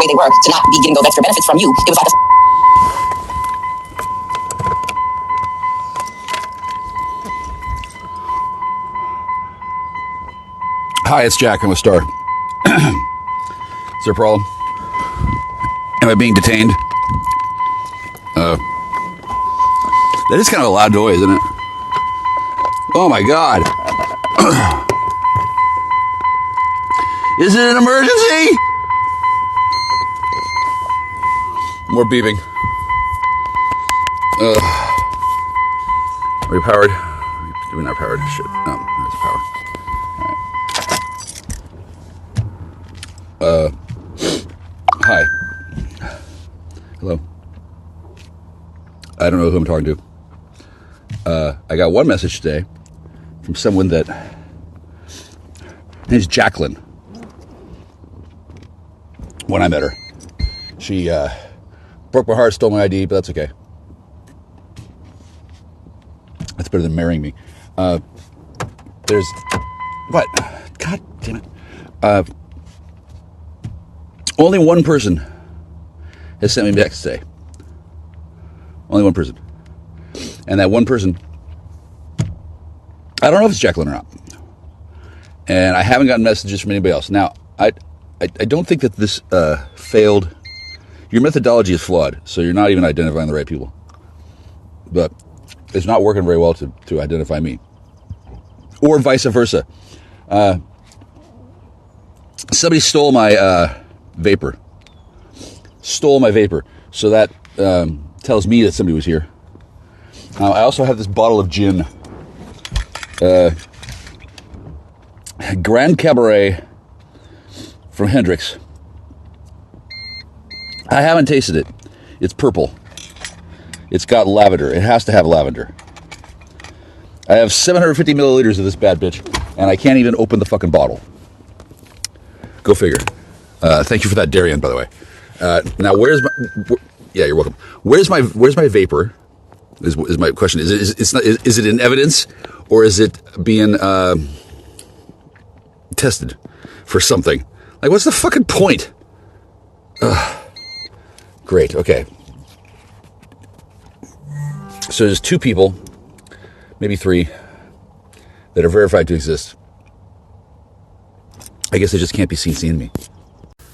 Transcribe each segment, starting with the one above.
way they were, to not be getting those extra benefits from you. It was like a... Hi, it's Jack. I'm a star. Is there a problem? Am I being detained? That is kind of a loud noise, isn't it? Oh my God. Is it an emergency? More beeping. Are we powered? We're not powered. Shit. No, there's power. Hi. Hello. I don't know who I'm talking to. I got one message today from someone that... Her name's Jacqueline. When I met her. She broke my heart, stole my ID, but that's okay. That's better than marrying me. There's... What? God damn it. Only one person has sent me a text today. Only one person. And that one person, I don't know if it's Jacqueline or not. And I haven't gotten messages from anybody else. Now, I don't think that this failed. Your methodology is flawed, so you're not even identifying the right people. But it's not working very well to identify me. Or vice versa. Somebody stole my vapor. Stole my vapor. So that tells me that somebody was here. I also have this bottle of gin. Grand Cabaret from Hendrix. I haven't tasted it. It's purple. It's got lavender. It has to have lavender. I have 750 milliliters of this bad bitch, and I can't even open the fucking bottle. Go figure. Thank you for that Darian, by the way. Now, where's my... Yeah, you're welcome. Where's my vapor? Is my question. Is it in evidence, or is it being tested for something? Like, what's the fucking point? Great. Okay. So there's 2 people, maybe 3, that are verified to exist. I guess they just can't be seen seeing me.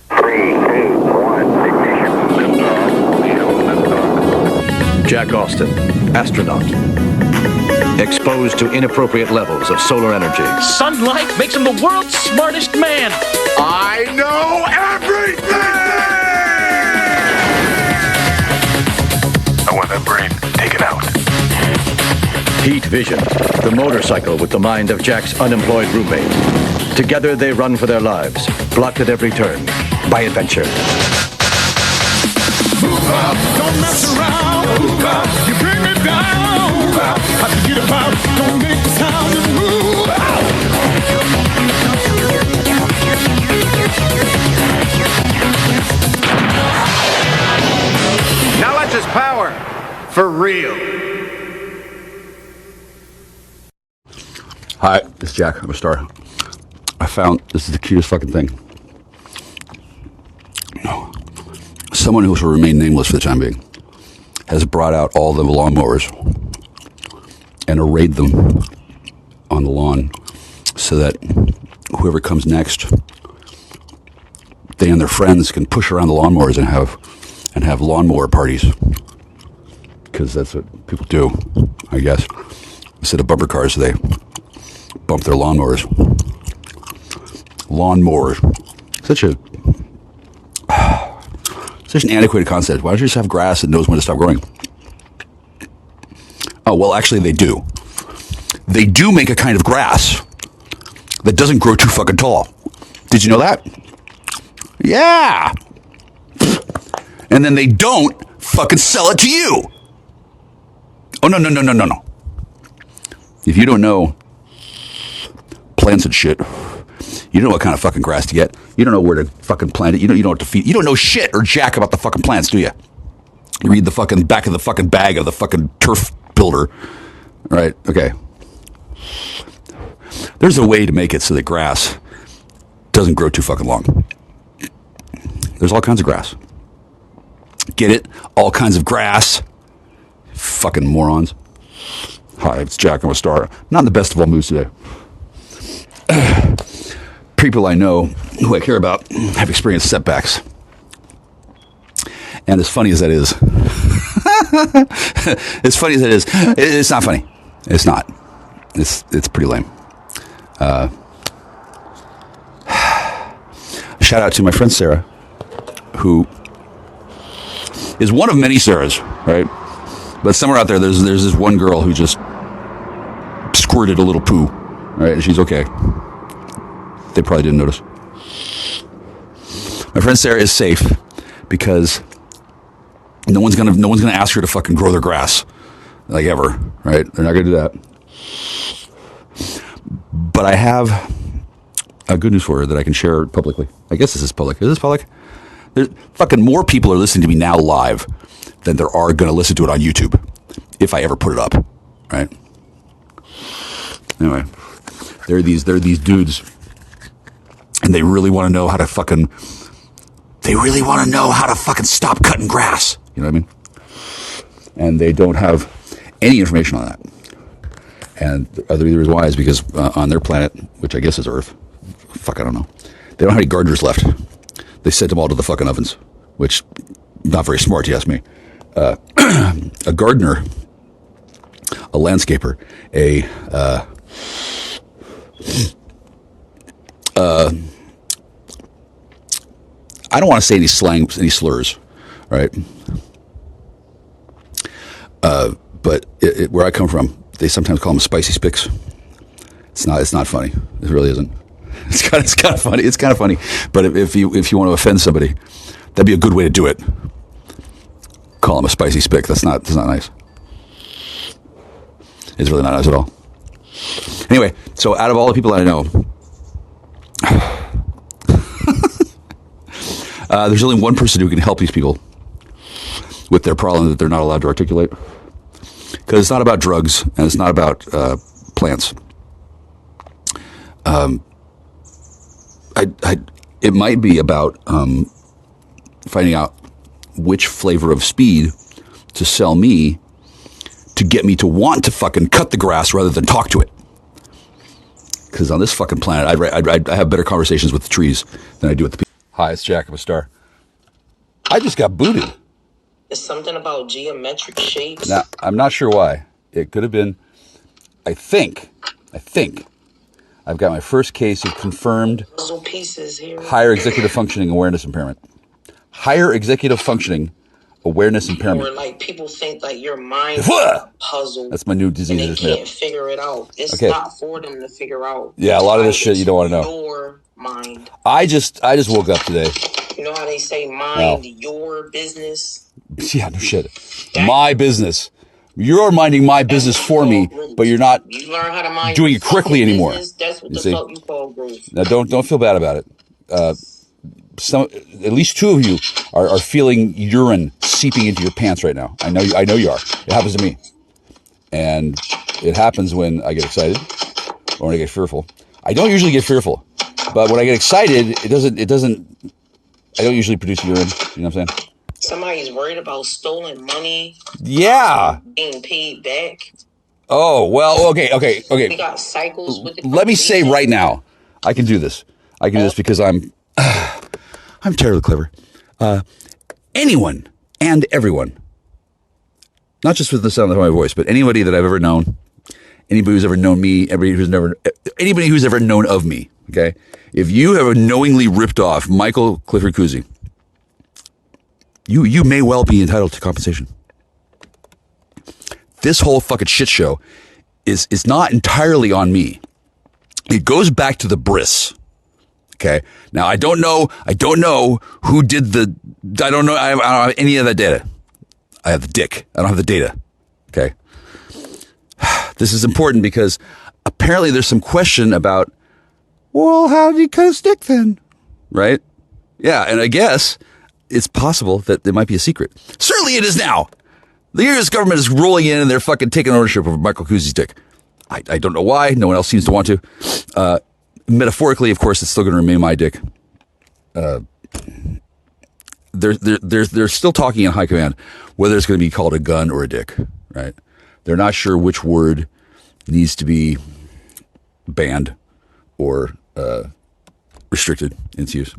3, 2, 1, ignition. Jack Austin, astronaut. Exposed to inappropriate levels of solar energy. Sunlight makes him the world's smartest man. I know everything! I want that brain taken out. Heat Vision, the motorcycle with the mind of Jack's unemployed roommate. Together they run for their lives, blocked at every turn by adventure. Move out, don't mess around. Move out, you bring me down. Move out, I forget about, don't make the sound, just move out. Now let's just power for real. Hi, it's Jack. I'm a star. I found this is the cutest fucking thing. Someone who will remain nameless for the time being has brought out all the lawnmowers and arrayed them on the lawn so that whoever comes next, they and their friends can push around the lawnmowers and have lawnmower parties, because that's what people do, I guess. Instead of bumper cars, they bump their lawnmowers. Such an antiquated concept. Why don't you just have grass that knows when to stop growing? Oh, well, actually, they do. They do make a kind of grass that doesn't grow too fucking tall. Did you know that? Yeah. And then they don't fucking sell it to you. Oh, no. If you don't know plants and shit, you don't know what kind of fucking grass to get. You don't know where to fucking plant it. You don't know what to feed. You don't know shit or jack about the fucking plants, do you? You read the fucking back of the fucking bag of the fucking turf builder. Right? Okay. There's a way to make it so that grass doesn't grow too fucking long. There's all kinds of grass. Get it? All kinds of grass. Fucking morons. Hi, it's Jack. I'm a star. Not in the best of all moods today. People I know who I care about have experienced setbacks. And as funny as that is, it's not funny. It's not. It's pretty lame. Shout out to my friend Sarah, who is one of many Sarahs, right? But somewhere out there, there's this one girl who just squirted a little poo, right? And she's okay. They probably didn't notice. My friend Sarah is safe because no one's gonna ask her to fucking grow their grass, like ever, right? They're not gonna do that. But I have a good news for her that I can share publicly. I guess this is public. Is this public? There's fucking more people are listening to me now live than there are going to listen to it on YouTube if I ever put it up, right? Anyway, there are these dudes, and they really want to know how to fucking stop cutting grass. You know what I mean? And they don't have any information on that. And the other reason why is because on their planet, which I guess is Earth, I don't know, they don't have any gardeners left. They sent them all to the fucking ovens, which not very smart, you ask me. A gardener, a landscaper, I don't want to say any slang, any slurs, right? But where I come from, they sometimes call them spicy spicks. It's not funny. It really isn't. It's kind of funny. It's kind of funny. But if you want to offend somebody, that'd be a good way to do it. Call them a spicy spick. That's not nice. It's really not nice at all. Anyway, so out of all the people that I know, there's only one person who can help these people with their problem that they're not allowed to articulate. Because it's not about drugs and it's not about plants. It might be about finding out which flavor of speed to sell me to get me to want to fucking cut the grass rather than talk to it. Because on this fucking planet, I have better conversations with the trees than I do with the people. Hi, it's Jack. I'm a star. I just got booted. It's something about geometric shapes. Now, I'm not sure why. It could have been, I think, I've got my first case of confirmed puzzle pieces here. Higher executive functioning awareness impairment. Higher executive functioning awareness impairment. Or like people think like your mind is a puzzle. That's my new disease. And they can't figure it out. It's okay. not for them to figure out. Yeah, a lot of this shit you don't want to know. Your mind. I just woke up today. You know how they say mind your business? Yeah, no shit. My business. You're minding my business for me, but you're not learn how to mind doing it correctly anymore. That's what the fuck you call growth. Now, don't feel bad about it. At least two of you are feeling urine seeping into your pants right now. I know you are. It happens to me, and it happens when I get excited or when I get fearful. I don't usually get fearful, but when I get excited, it doesn't. I don't usually produce urine. You know what I'm saying? Somebody's worried about stolen money. Yeah. Being paid back. Oh, well, okay. We got cycles with the Let me say right now, I can do this. I can do this because I'm terribly clever. Anyone and everyone, not just with the sound of my voice, but anybody that I've ever known, anybody who's ever known me, anybody who's ever known of me, okay? If you have knowingly ripped off Michael Clifford Kuzi, you may well be entitled to compensation. This whole fucking shit show is not entirely on me. It goes back to the bris. Okay. Now I don't know who did I don't have any of that data. I have the dick. I don't have the data. Okay. This is important because apparently there's some question about, well, how did he cut his dick then? Right? Yeah. And I guess it's possible that there might be a secret. Certainly it is now. The U.S. government is rolling in and they're fucking taking ownership of Michael Kuzi's dick. I don't know why. No one else seems to want to. Metaphorically, of course, it's still going to remain my dick. they're still talking in high command whether it's going to be called a gun or a dick, right? They're not sure which word needs to be banned or restricted in its use.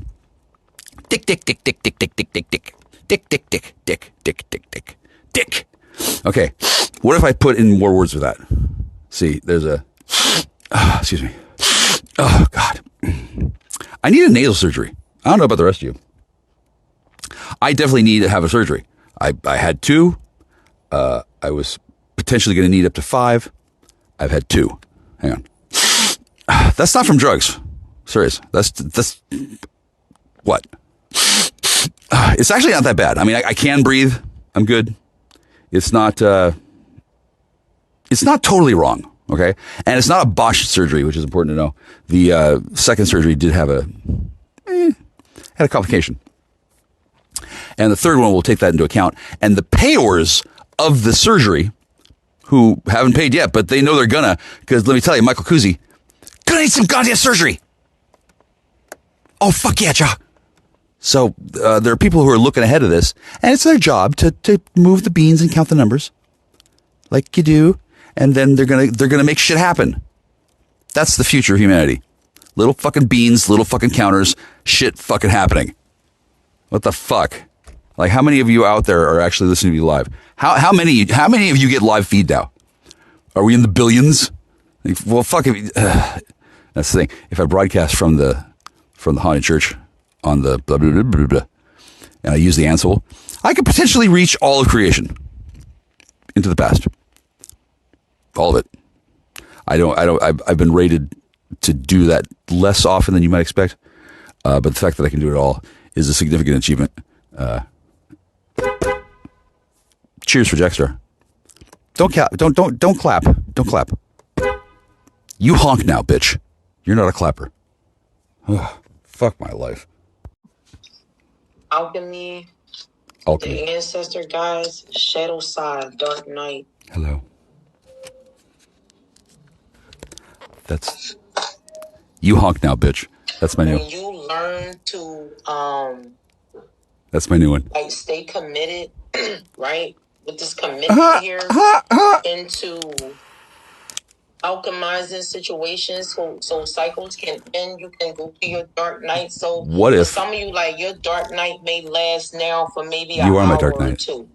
Dick, dick, dick, dick, dick, dick, dick, dick, dick, dick, dick, dick, dick, dick, dick, dick, dick. Okay, what if I put in more words with that? See, there's a. Excuse me. Oh God, I need a nasal surgery. I don't know about the rest of you. I definitely need to have a surgery. I had 2. I was potentially going to need up to 5. I've had 2. Hang on. That's not from drugs. Serious. That's what? It's actually not that bad. I mean, I can breathe. I'm good. It's not totally wrong. Okay. And it's not a botched surgery, which is important to know. The second surgery did have had a complication. And the third one will take that into account. And the payors of the surgery, who haven't paid yet, but they know they're gonna, because let me tell you, Michael Kuzi, gonna need some goddamn surgery. Oh, fuck yeah, Ja. So there are people who are looking ahead of this, and it's their job to move the beans and count the numbers, like you do, and then they're gonna make shit happen. That's the future of humanity. Little fucking beans, little fucking counters, shit fucking happening. What the fuck? Like, how many of you out there are actually listening to me live? How many of you get live feed now? Are we in the billions? Like, well, fuck. That's the thing. If I broadcast from the haunted church on the blah, blah, blah, blah, blah, and I use the Ansel, I could potentially reach all of creation into the past. All of it. I've been rated to do that less often than you might expect. But the fact that I can do it all is a significant achievement. Cheers for Jackstar. Don't clap. Don't clap. You honk now, bitch. You're not a clapper. Ugh, fuck my life. Alchemy. Alchemy. The ancestor guys. Shadow side. Dark night. Hello. That's you honk now, bitch. That's my new. When you learn to That's my new one. like stay committed, right? With this commitment here into alchemizing situations so cycles can end, you can go through your dark night. So what if some of you, like, your dark night may last now for maybe you are an my hour dark or night. 2.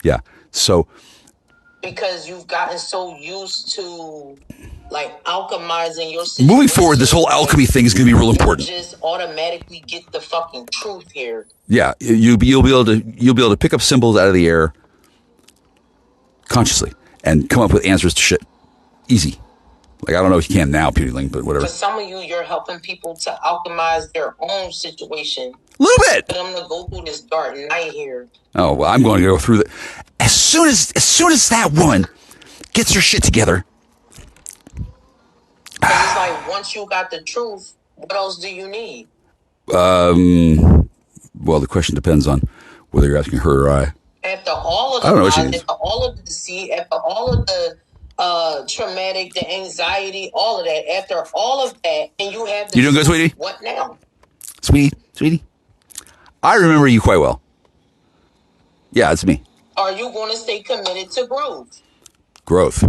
Yeah. So because you've gotten so used to like alchemizing your situation. Moving forward, this whole alchemy thing is going to be real important. Just automatically get the fucking truth here. Yeah, you'll be able to pick up symbols out of the air consciously and come up with answers to shit easy. Like, I don't know if you can now, PewDieLink, but whatever. For some of you, you're helping people to alchemize their own situation. A little bit. For them to go through this dark night here. Oh well, I'm going to go through the. As soon as that woman gets her shit together. It's like, once you got the truth, what else do you need? Well, the question depends on whether you're asking her or I. After all of the lies, after all of the deceit, after all of the traumatic, the anxiety, all of that, after all of that, and you have the You doing good, sweetie? What now? Sweetie. I remember you quite well. Yeah, it's me. Are you going to stay committed to growth? Growth.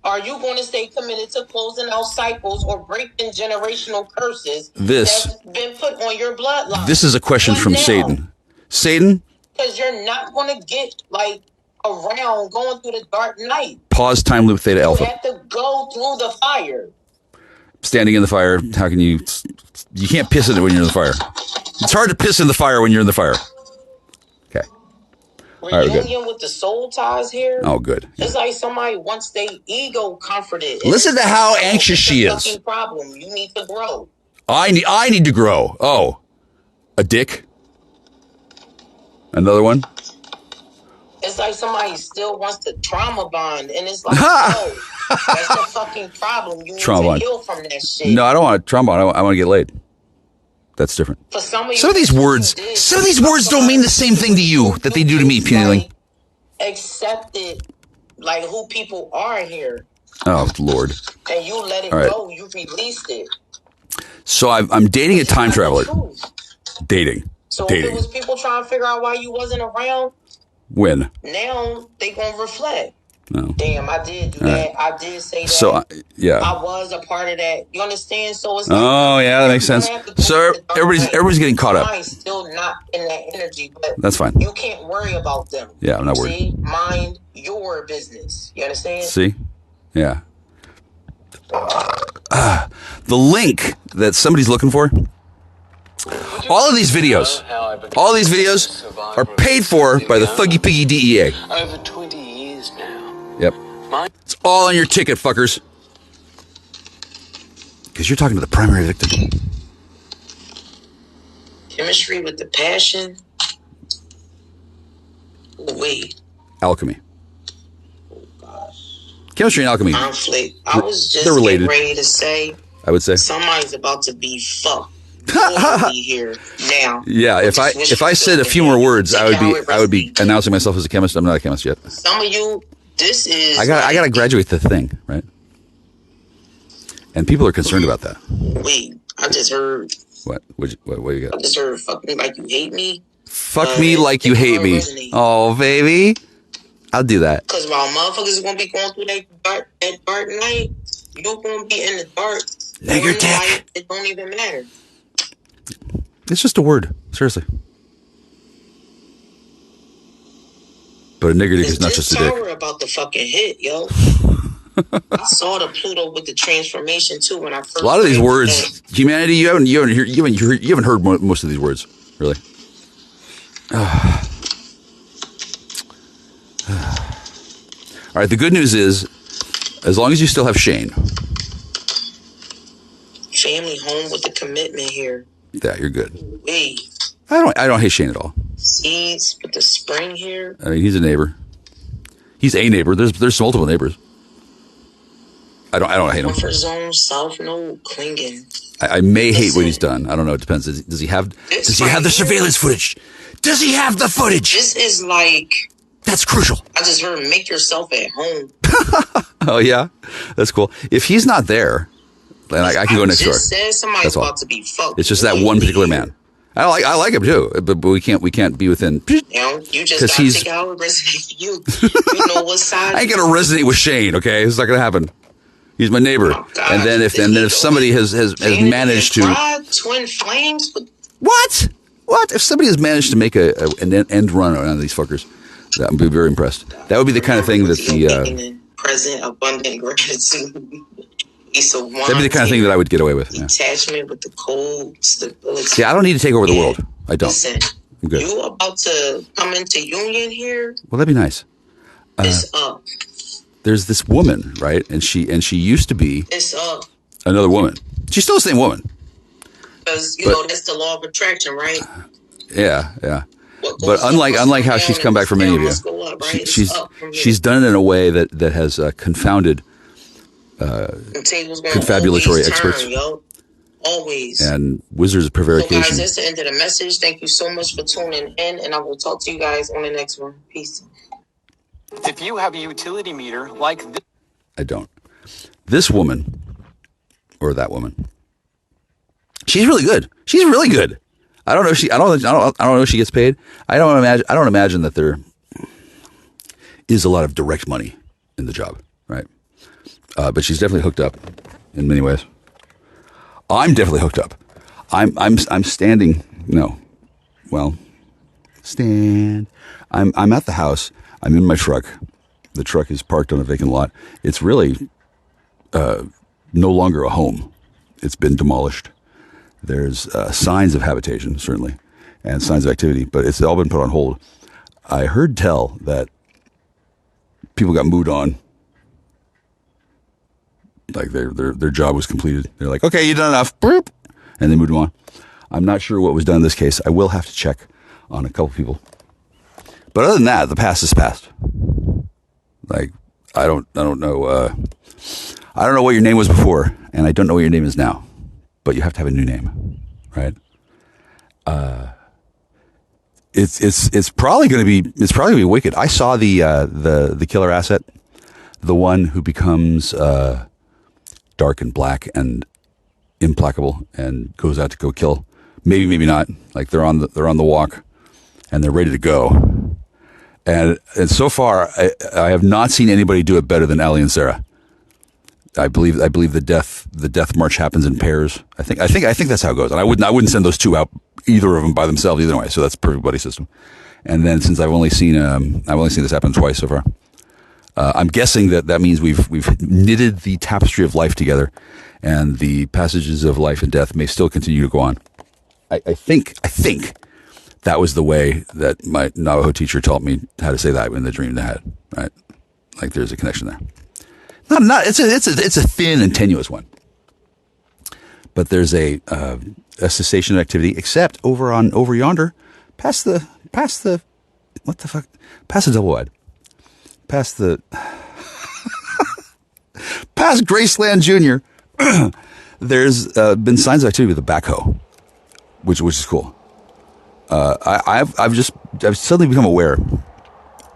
Are you going to stay committed to closing out cycles or breaking generational curses that's been put on your bloodline? This is a question from Satan. Satan? Because you're not going to get, like, around going through the dark night. Pause time loop theta alpha. You have to go through the fire. Standing in the fire, how can you can't piss in it when you're in the fire. It's hard to piss in the fire when you're in the fire. Okay. Reunion with the soul ties here. Oh, good. It's like somebody wants their ego comforted. Listen to how anxious she is. Problem. You need to grow. I need to grow. Oh, a dick. Another one. It's like somebody still wants to trauma bond, and it's like, no, that's the fucking problem. You need to heal from that shit. No, I don't want to trauma bond. I want to get laid. That's different. For some of these words don't mean the same thing to you that they do to me, PewDieLink. Accepted, like, who people are here. Oh, Lord. And you let it go. You released it. So I'm dating a time traveler. Dating. So dating. if it was people trying to figure out why you wasn't around, when? Now they gonna reflect. No. Damn, I did do All that. right. I did say that. So, yeah. I was a part of that. You understand? So it's like, oh, yeah, that makes sense. So everybody's getting caught up. Mine's still not in that energy, but that's fine. You can't worry about them. Yeah, I'm not worried. See, mind your business. You understand? See? Yeah. The link that somebody's looking for. All of these videos are paid for by the Thuggy Piggy DEA. Over 20 years now. Yep. It's all on your ticket, fuckers. Because you're talking to the primary victim. Chemistry with the passion. Wait. Alchemy. Oh, gosh. Chemistry and alchemy. Conflict. I was just related. ready to say. I would say. Somebody's about to be fucked. Here now. Yeah, if I said a few more words, I would be announcing myself as a chemist. I'm not a chemist yet. Some of you, this is. I gotta graduate the thing, right? And people are concerned about that. Wait, I just heard. What you got? I just heard "fuck me like you hate me." Fuck me like you hate me. Oh, baby, I'll do that. Because while motherfuckers is gonna be going through that dark night, you're gonna be in the dark. Nigger dick. It don't even matter. It's just a word, seriously. But a nigger dick is not just a dick. About the fucking hit, yo. I saw the Pluto with the transformation too when I first. A lot of these words, humanity, you haven't heard most of these words, really. All right. The good news is, as long as you still have Shane. Family home with the commitment here. Yeah, you're good. Wait. I don't hate Shane at all. Seeds with the spring here. I mean, he's a neighbor. He's a neighbor. There's multiple neighbors. I don't hate him. Comfort zone, south node, clinging. I may hate what he's done. I don't know. It depends. Does he have the surveillance footage? Does he have the footage? This is like. That's crucial. I just heard make yourself at home. Oh yeah, that's cool. If he's not there. And I can go next door. Somebody's about to be fucked. It's just that one particular man. I like him too, but we can't be within. You just gotta take how it resonates for you. You know what side. I ain't gonna resonate with Shane. Okay, it's not gonna happen. He's my neighbor. Oh, and then if somebody has managed to twin flames. What if somebody has managed to make an end run on these fuckers, that would be very impressed. That would be the kind of thing that the present abundant gratitude. That'd be the kind of thing that I would get away with. Detachment with the cold stability. Yeah, I don't need to take over the world. I don't. Listen, I'm good. You about to come into union here? Well, that'd be nice. It's up. There's this woman, right? And she used to be it's up. Another woman. She's still the same woman. Because you know that's the law of attraction, right? Yeah. But unlike how she's come back for many of you, she's done it in a way that has confounded confabulatory experts. Always. And wizards of prevarication. So guys, that's the end of the message. Thank you so much for tuning in, and I will talk to you guys on the next one. Peace. If you have a utility meter like this. I don't. This woman, or that woman, she's really good. She's really good. I don't know if I don't know if she gets paid. I don't imagine that there is a lot of direct money in the job, right? But she's definitely hooked up in many ways. I'm definitely hooked up. I'm standing. No, well, stand. I'm at the house. I'm in my truck. The truck is parked on a vacant lot. It's really no longer a home. It's been demolished. There's signs of habitation, certainly, and signs of activity, but it's all been put on hold. I heard tell that people got moved on. Like their job was completed. They're like, okay, you done enough. Boop. And they moved them on. I'm not sure what was done in this case. I will have to check on a couple people. But other than that, the past is past. Like, I don't know. I don't know what your name was before, and I don't know what your name is now. But you have to have a new name, right? It's probably going to be wicked. I saw the killer asset, the one who becomes dark and black and implacable and goes out to go kill Maybe, maybe not. Like they're on the walk, and they're ready to go. And so far, I have not seen anybody do it better than Ali and Sarah. I believe the death march happens in pairs. I think that's how it goes. And I wouldn't send those two out, either of them by themselves either way. So that's perfect buddy system. And then since I've only seen this happen twice so far, I'm guessing that means we've knitted the tapestry of life together, and the passages of life and death may still continue to go on. I think that was the way that my Navajo teacher taught me how to say that in the dream they had. Right, like there's a connection there. It's a thin and tenuous one, but there's a cessation of activity, except over yonder, past the what the fuck, past the double wide, past Graceland Junior. There's been signs of activity with the backhoe, which is cool. I've suddenly become aware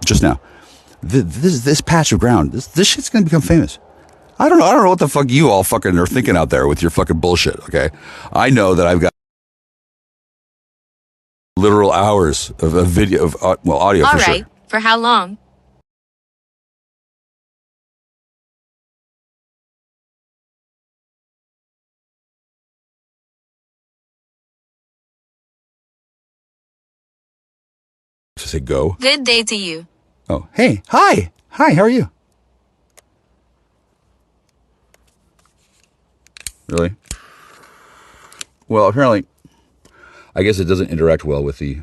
just now. This patch of ground, this shit's gonna become famous. I don't know what the fuck you all fucking are thinking out there with your fucking bullshit. Okay, I know that I've got literal hours of video of audio. All for right, sure. for how long? To say go. Good day to you. Oh, hey, hi, how are you? Really? Well, apparently, I guess it doesn't interact well with the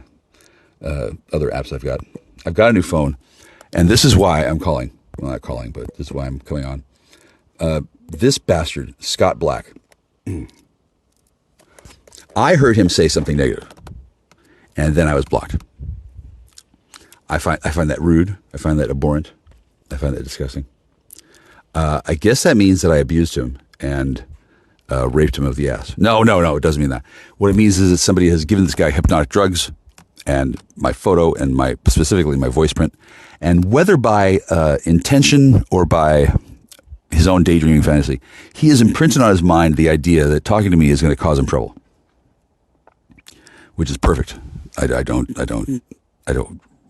other apps I've got. I've got a new phone, and this is why I'm calling. Well, not calling, but this is why I'm coming on. This bastard, Scott Black. I heard him say something negative, and then I was blocked. I find that rude. I find that abhorrent. I find that disgusting. I guess that means that I abused him and raped him of the ass. No, it doesn't mean that. What it means is that somebody has given this guy hypnotic drugs and my photo and specifically my voice print, and whether by intention or by his own daydreaming fantasy, he has imprinted on his mind the idea that talking to me is going to cause him trouble, which is perfect. I don't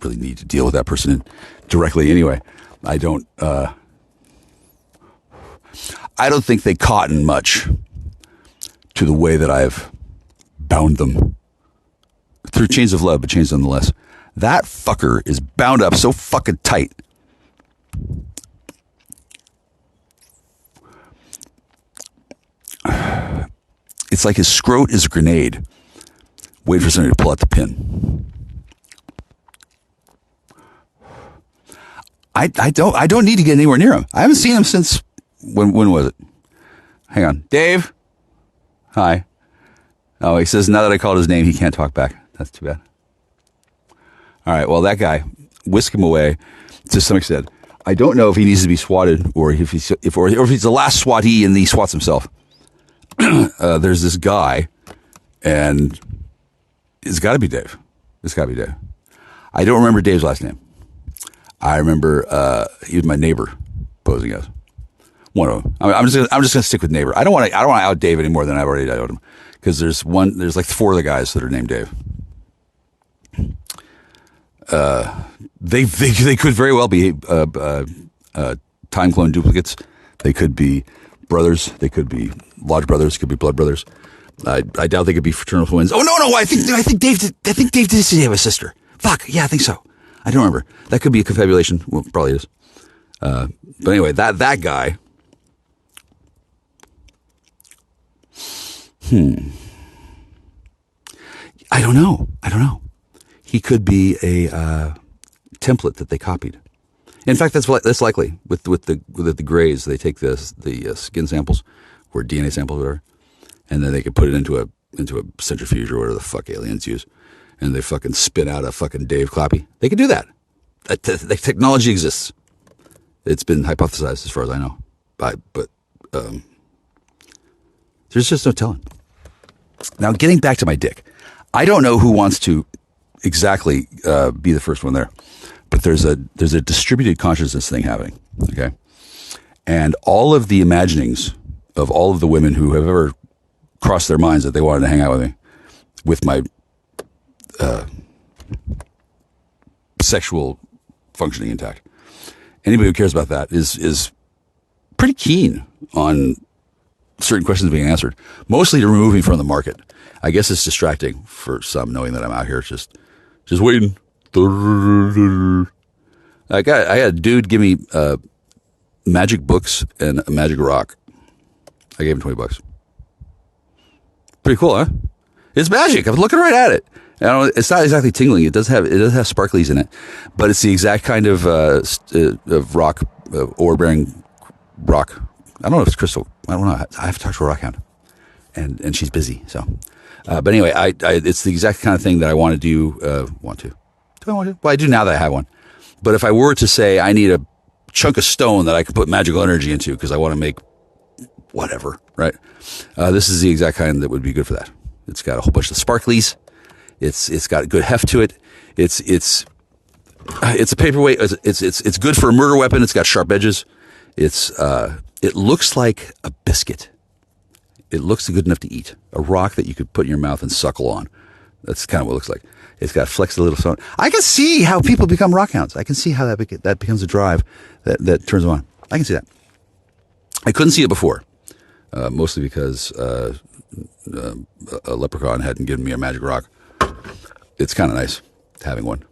really need to deal with that person directly anyway. I don't think they cotton much to the way that I've bound them through chains of love, but chains nonetheless. That fucker is bound up so fucking tight. It's like his scrot is a grenade. Wait for somebody to pull out the pin. I don't need to get anywhere near him. I haven't seen him since when was it? Hang on. Dave? Hi. Oh, he says now that I called his name, he can't talk back. That's too bad. All right, well, that guy, whisk him away to some extent. I don't know if he needs to be swatted or if he's the last swatee and he swats himself. There's this guy, and it's got to be Dave. It's got to be Dave. I don't remember Dave's last name. I remember he was my neighbor posing as one of them. I'm just gonna stick with neighbor. I don't want to out Dave any more than I've already out him, because there's like 4 of the guys that are named Dave. They could very well be time clone duplicates. They could be brothers. They could be lodge brothers. Could be blood brothers. I doubt they could be fraternal twins. Oh no! I think Dave did have a sister. Fuck yeah, I think so. I don't remember. That could be a confabulation. Well, probably is. But anyway, that guy. I don't know. He could be a template that they copied. In fact, that's likely with the grays. They take the skin samples or DNA samples, whatever, and then they could put it into a centrifuge or whatever the fuck aliens use, and they fucking spit out a fucking Dave Clappy. They could do that. The technology exists. It's been hypothesized as far as I know, but there's just no telling. Now, getting back to my dick, I don't know who wants to exactly be the first one there, but there's a distributed consciousness thing happening. Okay, and all of the imaginings of all of the women who have ever crossed their minds that they wanted to hang out with me with my sexual functioning intact. Anybody who cares about that is pretty keen on certain questions being answered, mostly to remove me from the market. I guess it's distracting for some, knowing that I'm out here just waiting. I had a dude give me magic books and a magic rock. I gave him $20. Pretty cool, huh? It's magic. I'm looking right at it. It's not exactly tingling. It does have sparklies in it, but it's the exact kind of rock, ore-bearing rock. I don't know if it's crystal. I don't know. I have to talk to a rock hound, and she's busy. So, but anyway, it's the exact kind of thing that I want to do. Do I want to? Well, I do now that I have one. But if I were to say I need a chunk of stone that I could put magical energy into because I want to make whatever, right? This is the exact kind that would be good for that. It's got a whole bunch of sparklies. It's got a good heft to it. It's a paperweight. It's good for a murder weapon. It's got sharp edges. It looks like a biscuit. It looks good enough to eat. A rock that you could put in your mouth and suckle on. That's kind of what it looks like. It's got flexed a little stone. I can see how people become rock hounds. I can see how that becomes a drive that turns them on. I can see that. I couldn't see it before, mostly because a leprechaun hadn't given me a magic rock. It's kind of nice having one.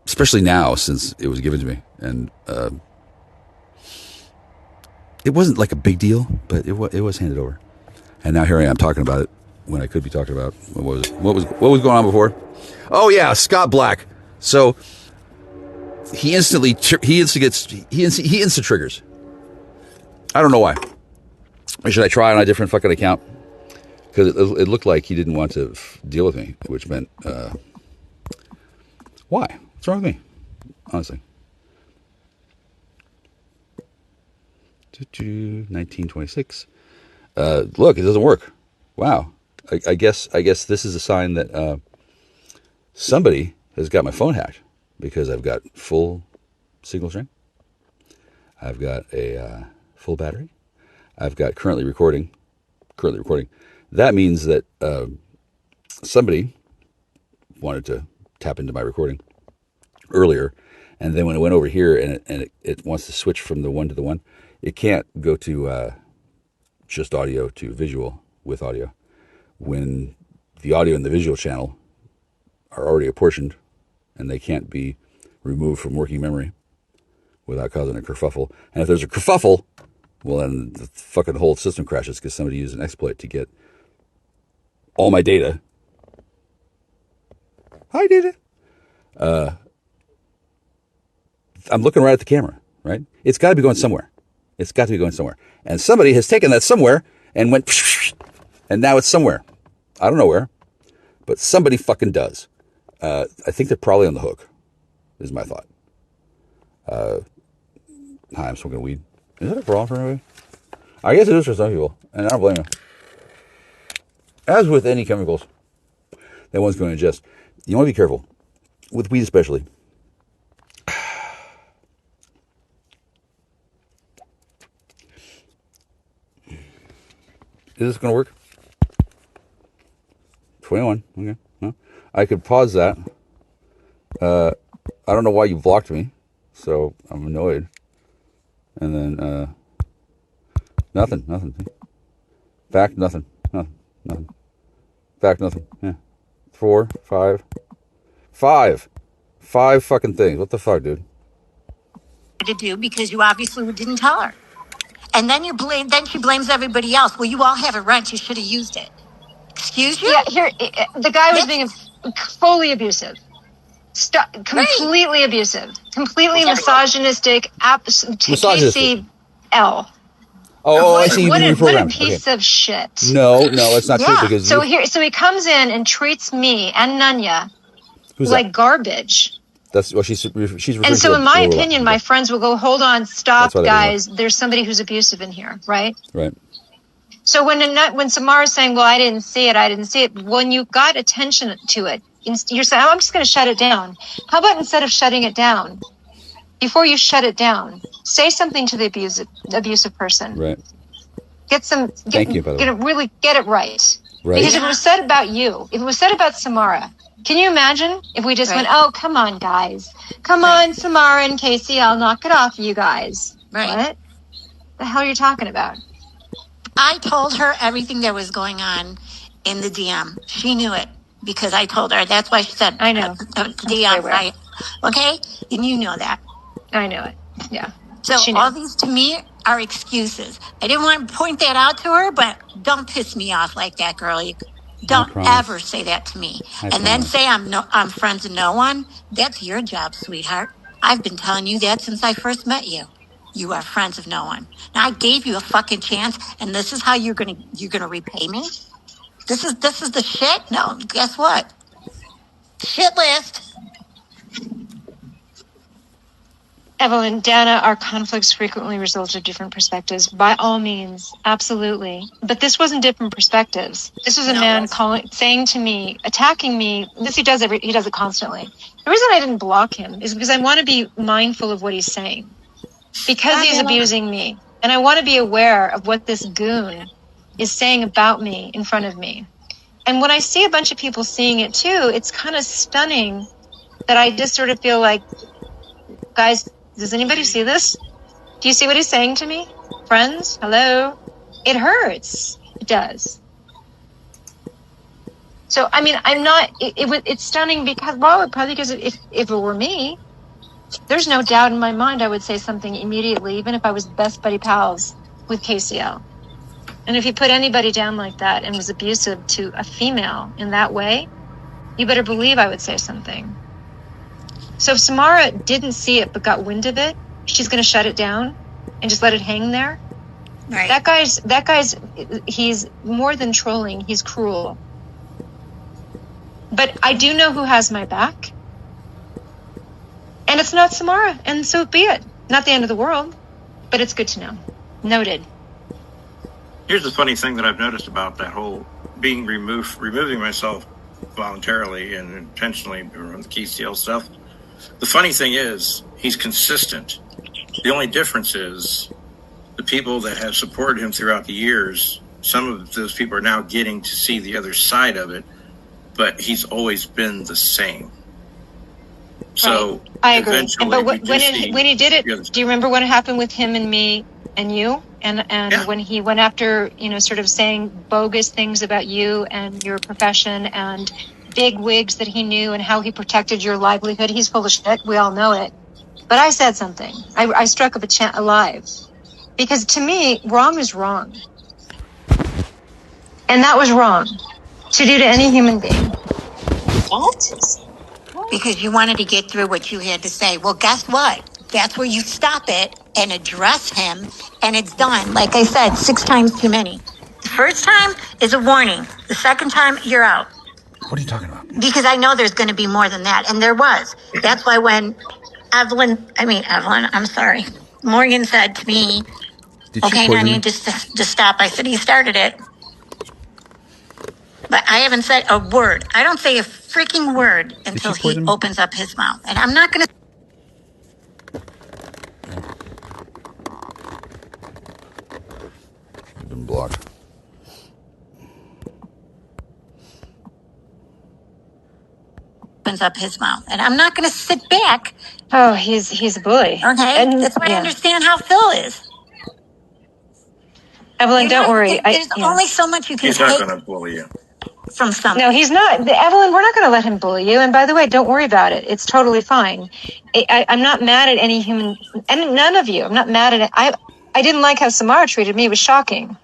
Especially now since it was given to me. And it wasn't like a big deal, but it was handed over. And now here I am talking about it when I could be talking about what was going on before. Oh yeah, Scott Black. So he insta triggers. I don't know why. Or should I try on a different fucking account? Because it looked like he didn't want to deal with me, which meant why? What's wrong with me? Honestly. 1926. Look, it doesn't work. Wow. I guess this is a sign that somebody has got my phone hacked because I've got full signal strength. I've got a full battery. I've got currently recording. That means that somebody wanted to tap into my recording earlier, and then when it went over here and it wants to switch from the one to the one, it can't go to just audio to visual with audio when the audio and the visual channel are already apportioned and they can't be removed from working memory without causing a kerfuffle. And if there's a kerfuffle, well, then the fucking whole system crashes because somebody used an exploit to get all my data. Hi, data. I'm looking right at the camera, right? It's got to be going somewhere. And somebody has taken that somewhere and went, and now it's somewhere. I don't know where, but somebody fucking does. I think they're probably on the hook, is my thought. Hi, I'm smoking weed. Is that a problem for anybody? I guess it is for some people, and I don't blame them. As with any chemicals that one's going to ingest, you want to be careful. With weed especially. Is this going to work? 21. Okay. Well, I could pause that. I don't know why you blocked me, so I'm annoyed. And then, nothing. Fact, nothing. Fact, nothing. Yeah. 4, 5. 5 fucking things. What the fuck, dude? To do because you obviously didn't tell her. And then then she blames everybody else. Well, you all have a rent. You should have used it. Excuse you? Yeah, the guy was being fully abusive. Completely abusive. Completely misogynistic. KCL. Oh, I see you being reprogrammed. What a piece of shit. No, it's not true because so he comes in and treats me and Nunya like garbage. That's what she's referring and so to. In my opinion, my friends will go, hold on, stop, guys. There's somebody who's abusive in here, right? Right. So when Samara's saying, well, I didn't see it, when you got attention to it, you're saying, I'm just going to shut it down. How about instead of shutting it down, before you shut it down, say something to the abusive person. Right. Thank you, by the way. Really get it right. Right. Because if it was said about you, if it was said about Samara, can you imagine if we just went, oh, come on, guys. Come on, Samara and Casey, I'll knock it off, you guys. Right. What the hell are you talking about? I told her everything that was going on in the DM. She knew it because I told her. That's why she said, I know. DM, right? Okay? And you know that. I know it. Yeah. So all these to me are excuses. I didn't want to point that out to her, but don't piss me off like that, girl. Don't ever say that to me. Then say I'm friends with no one. That's your job, sweetheart. I've been telling you that since I first met you. You are friends of no one. Now I gave you a fucking chance, and this is how you're gonna repay me. This is the shit. No, guess what? Shit list. Evelyn, Dana, our conflicts frequently result of different perspectives. By all means, absolutely. But this wasn't different perspectives. This was a man saying to me, attacking me. He does it constantly. The reason I didn't block him is because I want to be mindful of what he's saying. Because he's abusing me. And I want to be aware of what this goon is saying about me in front of me. And when I see a bunch of people seeing it too, it's kind of stunning that I just sort of feel like, guys, does anybody see this? Do you see what he's saying to me? Friends, hello? It hurts. It does. So, I mean, I'm not, it's stunning because, well, probably because if it were me, there's no doubt in my mind I would say something immediately, even if I was best buddy pals with KCL. And if you put anybody down like that and was abusive to a female in that way, you better believe I would say something. So if Samara didn't see it but got wind of it, she's going to shut it down and just let it hang there. Right. That guy's, he's more than trolling. He's cruel. But I do know who has my back. And it's not Samara, and so be it. Not the end of the world, but it's good to know. Noted. Here's the funny thing that I've noticed about that whole removing myself voluntarily and intentionally from the KCL stuff. The funny thing is, he's consistent. The only difference is the people that have supported him throughout the years, some of those people are now getting to see the other side of it, but he's always been the same. So right. I agree. But when he did it, do you remember what happened with him and me and you? And when he went after, sort of saying bogus things about you and your profession and big wigs that he knew and how he protected your livelihood. He's full of shit. We all know it. But I said something. I struck up a live. Because to me, wrong is wrong. And that was wrong to do to any human being. What? Because you wanted to get through what you had to say. Well, guess what? That's where you stop it and address him, and it's done. Like I said, 6 times too many. The first time is a warning. The second time, you're out. What are you talking about? Because I know there's going to be more than that. And there was. That's why when Morgan said to me, okay, honey, just stop. I said, he started it. But I haven't said a word. I don't say a freaking word until he opens up his mouth. And I'm not going to. You've been blocked. Opens up his mouth, and I'm not going to sit back. Oh, he's a bully. Okay, and that's why I understand how Phil is. Evelyn, don't worry. There's only so much you can take. He's not going to bully you. From something. No, he's not. Evelyn, we're not going to let him bully you. And by the way, don't worry about it. It's totally fine. I'm not mad at any human, and none of you. I'm not mad at it. I didn't like how Samara treated me. It was shocking.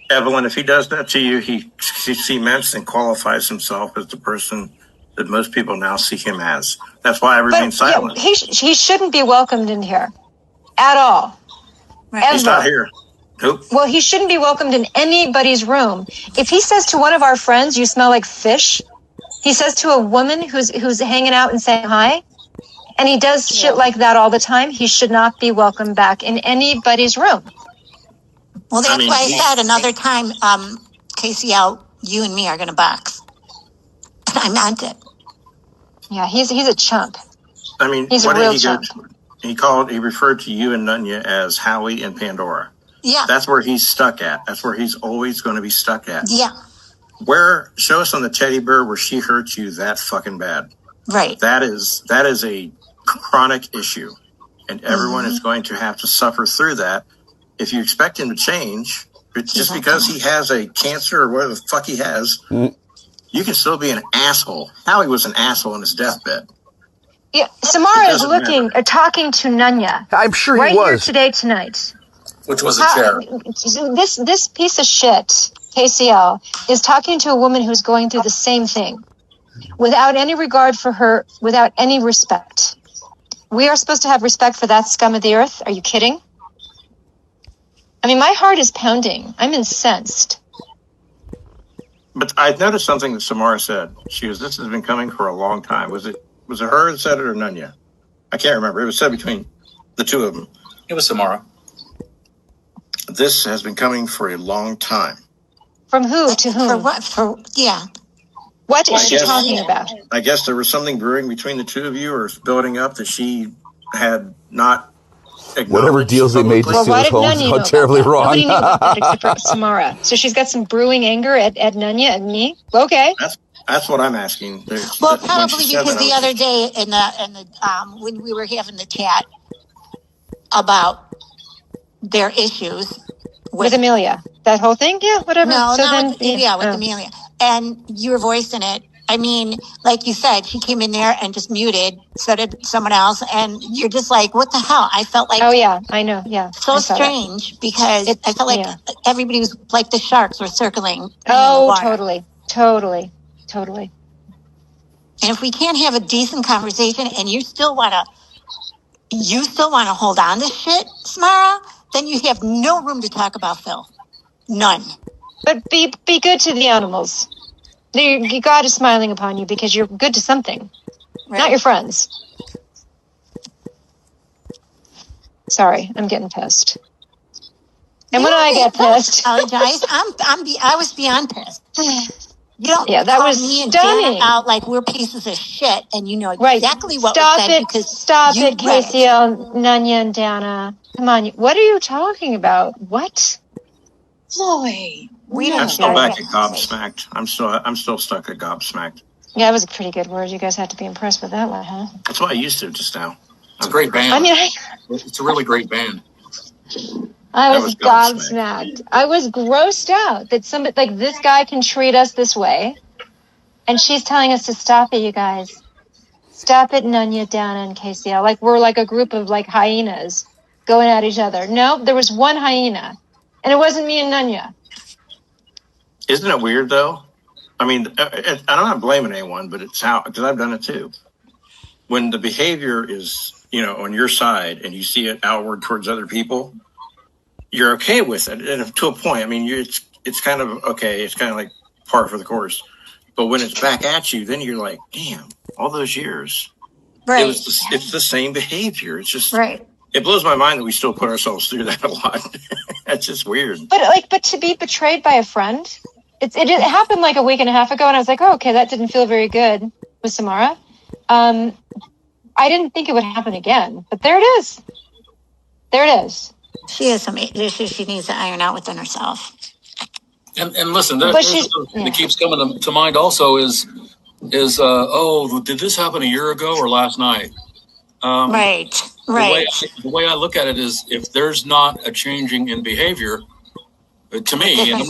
Evelyn, if he does that to you, he cements and qualifies himself as the person that most people now see him as. That's why I remain silent. Yeah, he shouldn't be welcomed in here at all. Right. He's not here. Nope. Well, he shouldn't be welcomed in anybody's room. If he says to one of our friends, "You smell like fish," he says to a woman who's hanging out and saying hi, and he does shit like that all the time, he should not be welcomed back in anybody's room. Well, that's why I said another time, KCL, you and me are going to box. I meant it. Yeah, he's a chump. I mean, he's a real chump. He referred to you and Nunya as Howie and Pandora. Yeah. That's where he's stuck at. That's where he's always going to be stuck at. Yeah. Show us on the teddy bear where she hurts you that fucking bad. Right. That is a chronic issue, and everyone is going to have to suffer through that. If you expect him to change, just because he has a cancer or whatever the fuck he has, you can still be an asshole. Howie was an asshole on his deathbed. Yeah, Samara is talking to Nunya. I'm sure he right was. Here today, tonight. Which was a chair. This piece of shit, KCL, is talking to a woman who's going through the same thing. Without any regard for her, without any respect. We are supposed to have respect for that scum of the earth? Are you kidding? I mean, my heart is pounding. I'm incensed. But I noticed something that Samara said. This has been coming for a long time. Was it her that said it or Nunya? I can't remember. It was said between the two of them. It was Samara. This has been coming for a long time. From who to whom? For what? Yeah. What is she talking about? I guess there was something brewing between the two of you, or building up that she had not acknowledged. Whatever deals they made to steal his home is not terribly wrong. Nobody knew about that except for Samara. So she's got some brewing anger at Nunya and me? Okay. That's what I'm asking. Well, probably because the other day in the when we were having the chat about their issues with Amelia, that whole thing, yeah, whatever. No, so with Amelia, and you were voicing it. I mean, like you said, she came in there and just muted. So did someone else, and you're just like, "What the hell?" I felt like, oh yeah, I know, yeah, so strange because I felt like everybody was like the sharks were circling. Oh, totally. And if we can't have a decent conversation, and you still want to hold on to shit, Samara, then you have no room to talk about Phil. None. But be good to the animals. God is smiling upon you because you're good to something, not your friends. Sorry, I'm getting pissed. And when I get pissed, apologize. I was beyond pissed. You don't that was me and stunning. Dana out like we're pieces of shit, and you know exactly what Stop was said it. because Stop it, KCL, Nunya, and Dana. Come on, what are you talking about? What? Floyd. I'm still back at gobsmacked. I'm still stuck at gobsmacked. Yeah, that was a pretty good word. You guys had to be impressed with that one, huh? That's what I used to just now. It's a great band. I mean, it's a really great band. I was gobsmacked. I was grossed out that somebody like this guy can treat us this way, and she's telling us to stop it, you guys. Stop it, Nunya, Dana, and KCL. Like we're like a group of like hyenas going at each other. No, there was one hyena, and it wasn't me and Nunya. Isn't it weird though? I mean, I'm not blaming anyone, but it's how, because I've done it too. When the behavior is, on your side and you see it outward towards other people, you're okay with it. And to a point, I mean, it's kind of okay. It's kind of like par for the course. But when it's back at you, then you're like, damn, all those years. Right. It's the same behavior. It's just, right. It blows my mind that we still put ourselves through that a lot. That's just weird. But to be betrayed by a friend, it happened like a week and a half ago, and I was like, oh, okay, that didn't feel very good with Samara. I didn't think it would happen again, but there it is. There it is. She has some issues she needs to iron out within herself. And listen, there's something that keeps coming to mind also is did this happen a year ago or last night? Right. The way I look at it is, if there's not a changing in behavior, to me, and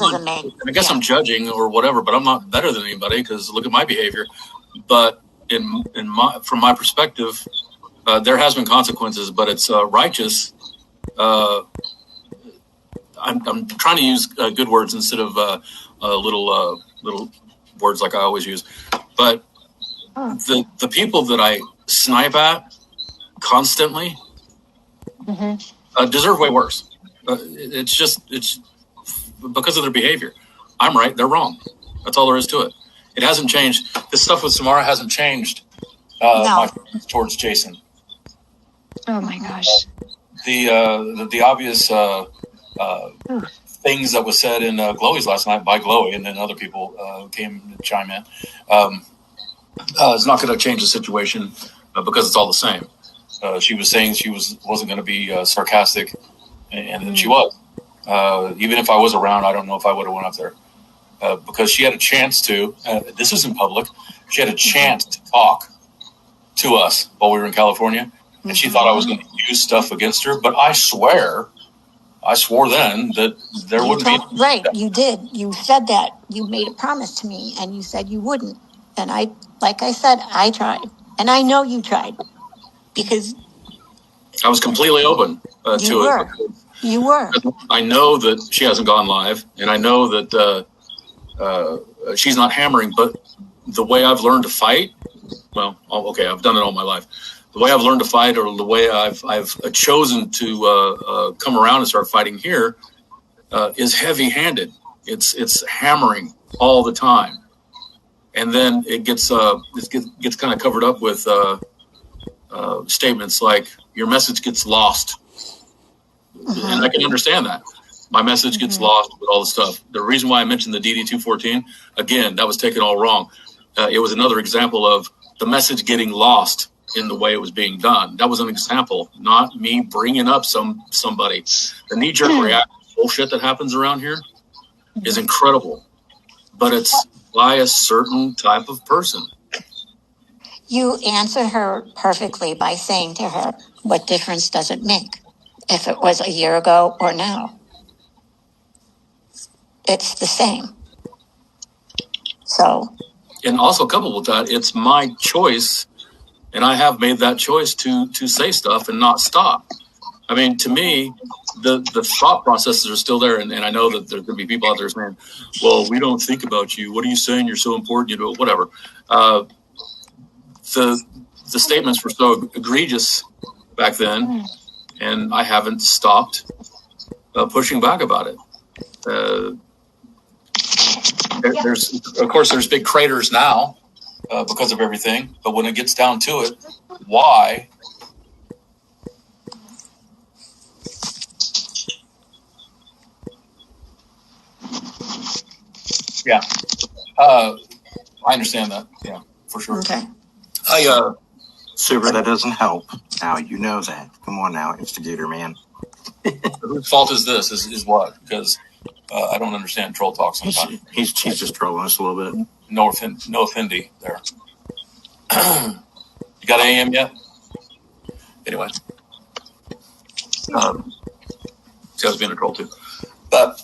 I guess I'm judging or whatever, but I'm not better than anybody because look at my behavior. But from my perspective, there has been consequences, but it's righteous. I'm trying to use good words instead of little words like I always use. But the people that I snipe at constantly deserve way worse. It's because of their behavior. I'm right, they're wrong. That's all there is to it. It hasn't changed. This stuff with Samara hasn't changed my feelings towards Jason. Oh my gosh. The obvious things that was said in Glowy's last night by Glowy, and then other people came to chime in. It's not going to change the situation because it's all the same. She was saying she wasn't going to be sarcastic, and then she was. Even if I was around, I don't know if I would have went up there because she had a chance to. This isn't public. She had a chance to talk to us while we were in California, and she thought I was going to use stuff against her. But I swore then that there wouldn't be. Right, you did. You said that. You made a promise to me, and you said you wouldn't. And like I said, I tried, and I know you tried because I was completely open to it. You were. I know that she hasn't gone live, and I know that she's not hammering. But the way I've learned to fight, well, okay, I've done it all my life. The way I've learned to fight, or the way I've chosen to come around and start fighting here, is heavy-handed. It's hammering all the time, and then it gets kind of covered up with statements like your message gets lost. And I can understand that. My message gets lost with all the stuff. The reason why I mentioned the DD-214, again, that was taken all wrong. It was another example of the message getting lost in the way it was being done. That was an example, not me bringing up somebody. The knee-jerk reaction bullshit that happens around here is incredible, but it's by a certain type of person. You answered her perfectly by saying to her, what difference does it make if it was a year ago or now? It's the same. So. And also coupled with that, it's my choice, and I have made that choice to say stuff and not stop. I mean, to me, the thought processes are still there, and I know that there's going to be people out there saying, well, we don't think about you. What are you saying? You're so important. You know, whatever. The statements were so egregious back then, and I haven't stopped pushing back about it. There's big craters now because of everything, but when it gets down to it, why? Yeah, I understand that. Yeah, for sure. Okay. Super, that doesn't help. Now you know that. Come on now, instigator man. Whose fault is this? Is what? Because I don't understand troll talk sometimes. He's just trolling us a little bit. No offendy there. You got AM yet? Anyway. See, I was being a troll too. But,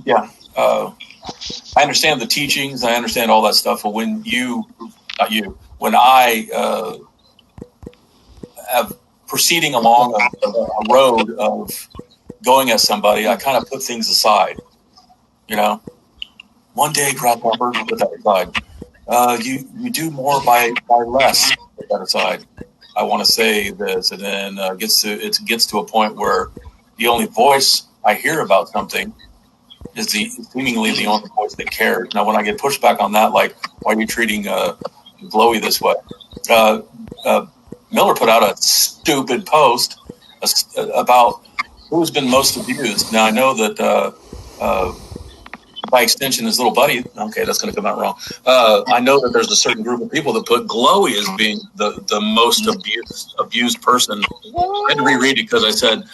yeah. I understand the teachings. I understand all that stuff. But when when I have proceeding along a road of going at somebody, I kind of put things aside. You know, one day, grasshopper, put that aside. You do more by less. Put that aside. I want to say this, and then it gets to a point where the only voice I hear about something is seemingly the only voice that cares. Now, when I get pushed back on that, like, why are you treating Glowy this way? Miller put out a stupid post about who's been most abused. Now, I know that by extension, his little buddy, okay, that's going to come out wrong. I know that there's a certain group of people that put Glowy as being the most abused person. I had to reread it because I said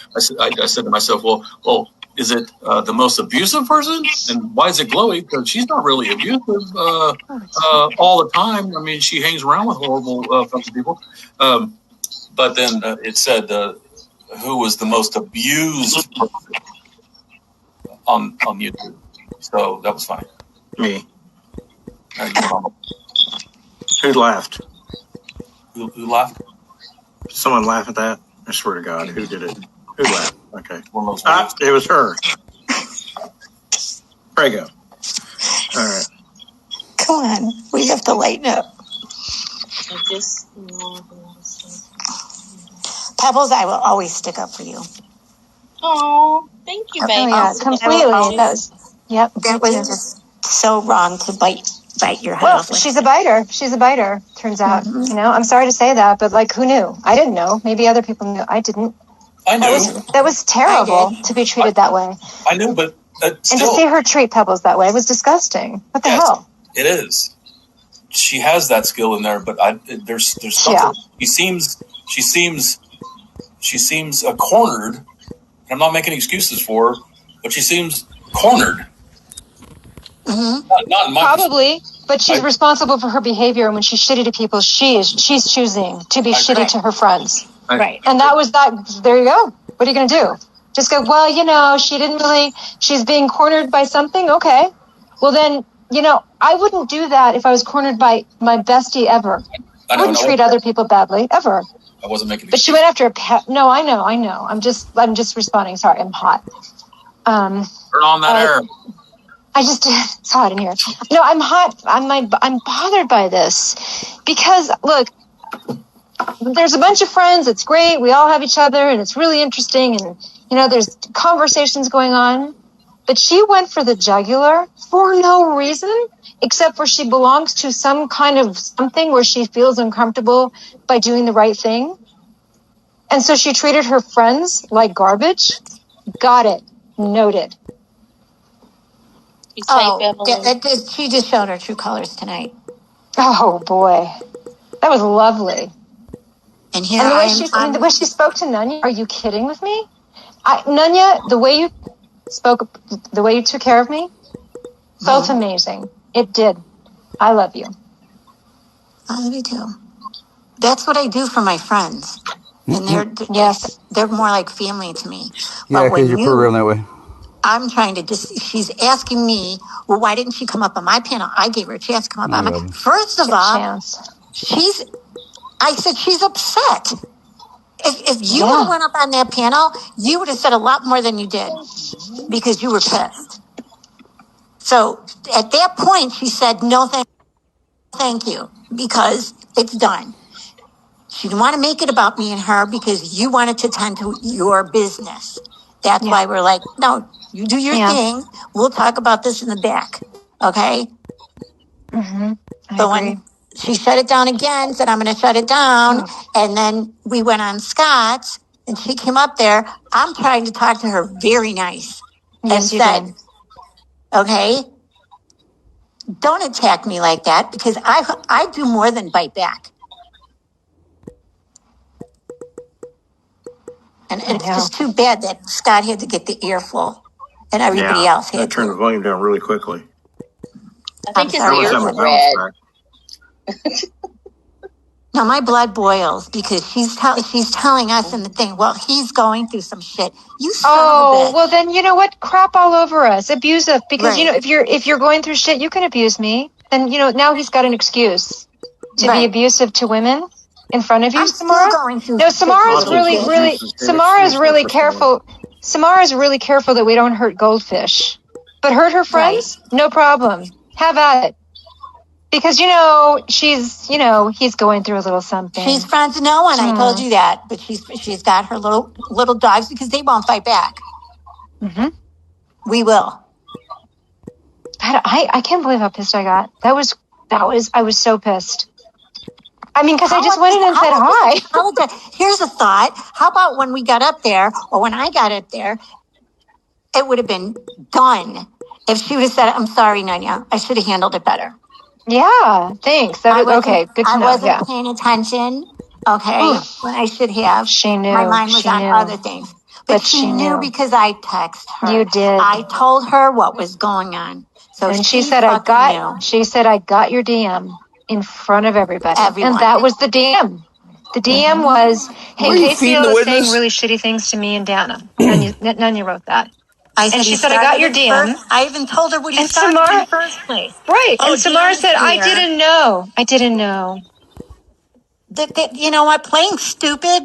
to myself, well, is it the most abusive person? And why is it Glowy? Because she's not really abusive all the time. I mean, she hangs around with horrible fucking people. But then it said who was the most abused person on YouTube. So that was funny. Me. Who laughed? Who laughed? Someone laugh at that? I swear to God, who did it? Who laughed? Okay. It was her. Prego. All right. Come on. We have to lighten up. Pebbles, I will always stick up for you. Oh, thank you, baby. Yeah, completely. That was just so wrong to bite your head off. Well, she's a biter. Turns out, you know. I'm sorry to say that, but like, who knew? I didn't know. Maybe other people knew. I didn't. I knew. That was terrible to be treated that way. I knew, but and to see her treat Pebbles that way was disgusting. What the hell? It is. She has that skill in there, but there's something. She seems cornered. And I'm not making excuses for her, but she seems cornered. Mm-hmm. Not in my Probably, but she's responsible for her behavior, and when she's shitty to people, she's choosing to be shitty to her friends. Right. And that was that. There you go. What are you going to do? Just go, well, she's being cornered by something. Okay. Well, then, I wouldn't do that if I was cornered by my bestie ever. I wouldn't treat other people badly, ever. I wasn't making. But she went after a pet. No, I know. I'm just responding. Sorry, I'm hot. Turn on that air. It's hot in here. No, I'm hot. I'm bothered by this because look, there's a bunch of friends. It's great. We all have each other and it's really interesting. And, there's conversations going on, but she went for the jugular for no reason except for she belongs to some kind of something where she feels uncomfortable by doing the right thing. And so she treated her friends like garbage. Got it. Noted. She just showed her true colors tonight. Oh boy, that was lovely. And the way she spoke to Nunya. Are you kidding with me? Nunya, the way you spoke, the way you took care of me, felt amazing. It did. I love you. I love you too. That's what I do for my friends, and they're more like family to me. Yeah, because you're programmed that way. I'm trying to she's asking me, well, why didn't she come up on my panel? I gave her a chance to come up on my. First of all, I said she's upset. If you would have went up on that panel, you would have said a lot more than you did because you were pissed. So at that point, she said, no, thank you, because it's done. She didn't want to make it about me and her because you wanted to tend to your business. That's why we're like, no, you do your thing. We'll talk about this in the back. Okay? Mm-hmm. So when she shut it down again, said, I'm going to shut it down. And then we went on Scott's and she came up there. I'm trying to talk to her very nice. Yes, and said, okay, don't attack me like that because I do more than bite back. And it's just too bad that Scott had to get the earful and everybody else had to. I turned the volume down really quickly. I think his ears are red. No, my blood boils because she's telling us in the thing, well, he's going through some shit. You son of a bitch. Well then, you know what? Crap all over us. Abuse us. Because, if you're going through shit, you can abuse me. Then, now he's got an excuse to be abusive to women in front of you, Samara. No, Samara's really careful. Samara's really careful that we don't hurt goldfish. But hurt her friends? No problem. Have at it. Because, he's going through a little something. She's friends with no one. I told you that. But she's got her little dogs because they won't fight back. Mm-hmm. We will. I can't believe how pissed I got. I was so pissed. I mean, because I just went in and said hi. Here's a thought. How about when we got up there, or when I got up there, it would have been done if she would have said, I'm sorry, Nunya. I should have handled it better. Yeah, thanks. Okay, good to know. I wasn't paying attention, when I should have. She knew. My mind was on other things. But she knew because I texted her. You did. I told her what was going on. So and she said, I got your DM. In front of everybody. Everyone. And that was the DM. The DM was, hey, Casey was saying really shitty things to me and Dana. Nunya wrote that. And she said, I got your DM. I even told her what you started in the first place. Right. And Samara said, I didn't know. You know what? Playing stupid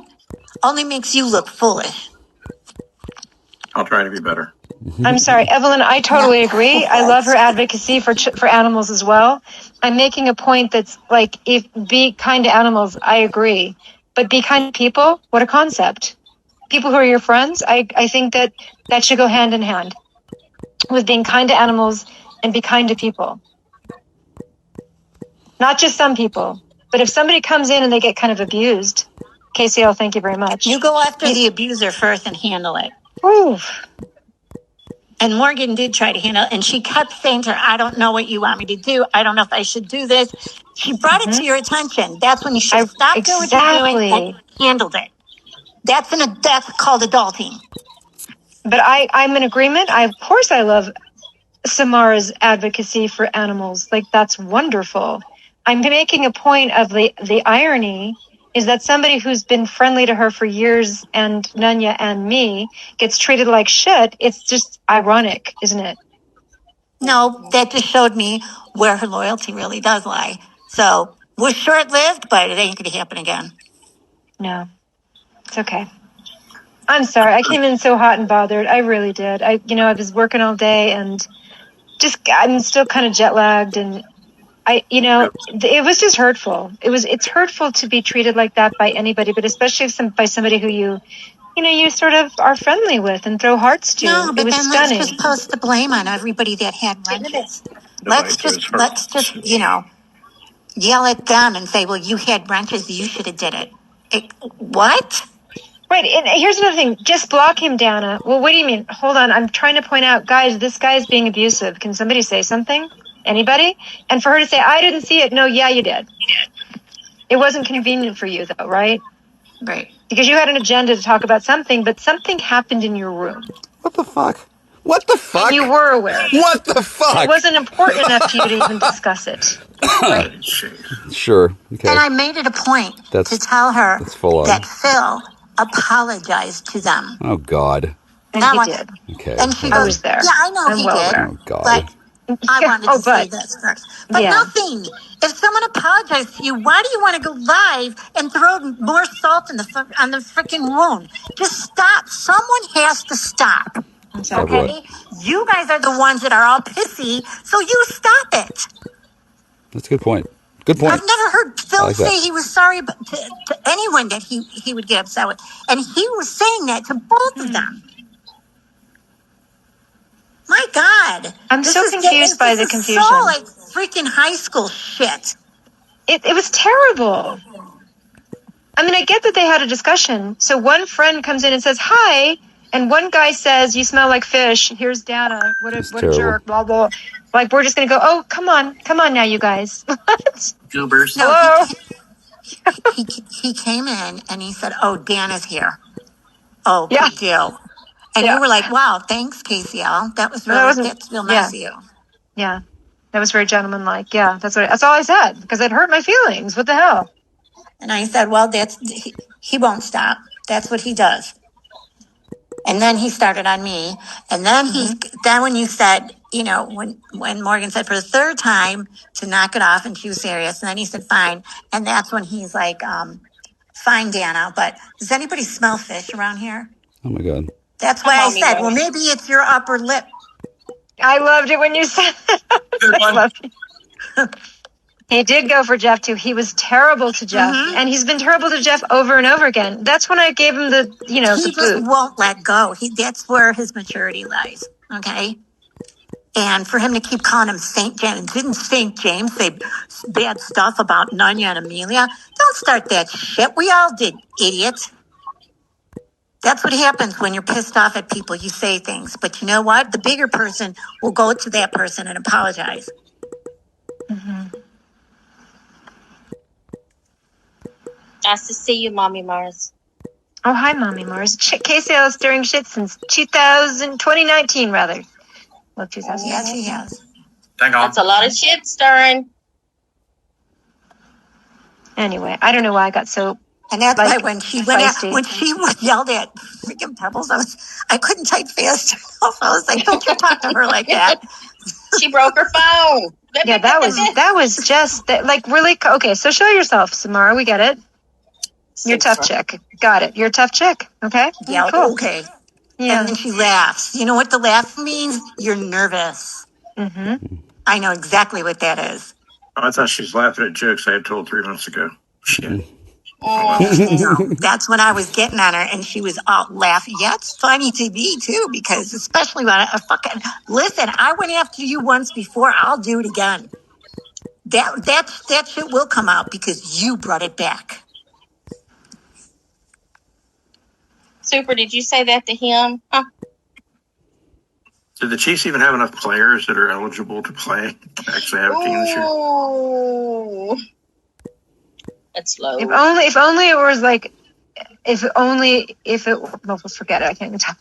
only makes you look foolish. I'll try to be better. I'm sorry, Evelyn, I totally agree. I love her advocacy for animals as well. I'm making a point that's like, be kind to animals, I agree. But be kind to people, what a concept. People who are your friends, I think that should go hand in hand with being kind to animals and be kind to people. Not just some people, but if somebody comes in and they get kind of abused, KCL, thank you very much. You go after the abuser first and handle it. Oof. And Morgan did try to handle it, and she kept saying to her, I don't know what you want me to do. I don't know if I should do this. She brought it to your attention. That's when you should stop doing what you're doing and handled it. That's called adulting. But I'm in agreement. Of course I love Samara's advocacy for animals. Like, that's wonderful. I'm making a point of the irony is that somebody who's been friendly to her for years and Nunya and me gets treated like shit. It's just ironic, isn't it? No, that just showed me where her loyalty really does lie. So, was short-lived, but it ain't going to happen again. No, it's okay. I'm sorry. I came in so hot and bothered. I really did. I was working all day and I'm still kind of jet lagged, and it was just hurtful. It's hurtful to be treated like that by anybody, but especially by somebody who you sort of are friendly with and throw hearts to. No, but it was then stunning. let's just post the blame on everybody that had wrenches. Let's just yell at them and say, well, you had wrenches, you should have did it. What? Right, and here's another thing. Just block him, Dana. Well, what do you mean? Hold on, I'm trying to point out, guys, this guy's being abusive. Can somebody say something? Anybody? And for her to say, I didn't see it. No, yeah, you did. It wasn't convenient for you, though, right? Right. Because you had an agenda to talk about something, but something happened in your room. What the fuck? What the fuck? And you were aware. What the fuck? It wasn't important enough to you to even discuss it. Right. Sure. Okay. And I made it a point to tell her that Phil apologized to them. Oh, God. And he did. Okay. And she I goes, was there. yeah, I know he did. Oh, God. But I wanted to say this first. But nothing. If someone apologized to you, why do you want to go live and throw more salt on the freaking wound? Just stop. Someone has to stop. Okay? You guys are the ones that are all pissy, so you stop it. That's a good point. Good point. I've never heard Phil like that. say he was sorry to anyone that he would get upset with. And he was saying that to both of them. My God. I'm so confused by the confusion. So like freaking high school shit. It was terrible. I mean, I get that they had a discussion. So one friend comes in and says, hi. And one guy says, you smell like fish. Here's Dana. What a jerk. Blah, blah. Like, we're just going to go, oh, come on now, you guys. What? Goobers. Hello? He came in and he said, oh, Dana's here. Oh, big deal. And you were like, wow, thanks, KCL. That's real nice of you. Yeah. That was very gentlemanlike. Yeah, that's all I said, because it hurt my feelings. What the hell? And I said, well, he won't stop. That's what he does. And then he started on me. And then then when you said, when Morgan said for the third time to knock it off and she was serious, and then he said, fine. And that's when he's like, fine, Dana, but does anybody smell fish around here? Oh, my God. That's why I said, well, maybe it's your upper lip. I loved it when you said that. I loved it. He did go for Jeff, too. He was terrible to Jeff. And he's been terrible to Jeff over and over again. That's when I gave him the He just won't let go. That's where his maturity lies, okay? And for him to keep calling him St. James, didn't St. James say bad stuff about Nunya and Amelia? Don't start that shit. We all did, idiot. That's what happens when you're pissed off at people. You say things. But you know what? The bigger person will go to that person and apologize. Nice to see you, Mommy Mars. Oh, hi, Mommy Mars. KCL is stirring shit since 2019, rather. Well, 2000. Yeah, she has. That's a lot of shit stirring. Anyway, I don't know why I got so. And that's why when she yelled at freaking Pebbles, I couldn't type fast enough. I was like, don't you talk to her like that. She broke her phone. Yeah, that was just like really okay. So show yourself, Samara. We get it. You're a tough chick. Got it. You're a tough chick. Okay. Yeah. Cool. Okay. Yeah. And then she laughs. You know what the laugh means? You're nervous. I know exactly what that is. Oh, I thought she was laughing at jokes I had told 3 months ago. Shit. No, that's when I was getting on her, and she was all laughing. Yeah, it's funny to me too, because especially when listen, I went after you once before. I'll do it again. That shit will come out because you brought it back. Super, did you say that to him? Huh? Did the Chiefs even have enough players that are eligible to play? To actually have a team this year? Ooh. That's low. If only it was like, well, forget it. I can't even talk.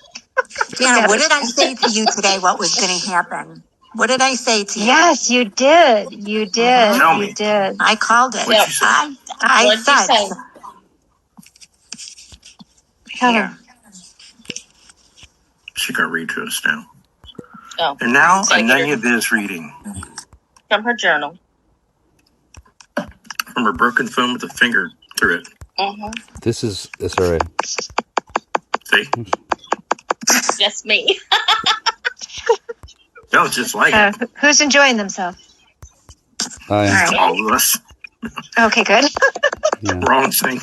Dana, what did I say to you today? What was going to happen? What did I say to you? Yes, you did. You did. Tell You me. did. I called it. What'd you say? I What'd you said. say? Here. She can read to us now. Oh, And now, take it Ananya Biz reading from her journal. from her broken phone with a finger through it. Mm-hmm. This is SRA. See? That's me. That was just like it. Who's enjoying themselves? I am. All of us. Okay, good. Yeah. Wrong thing.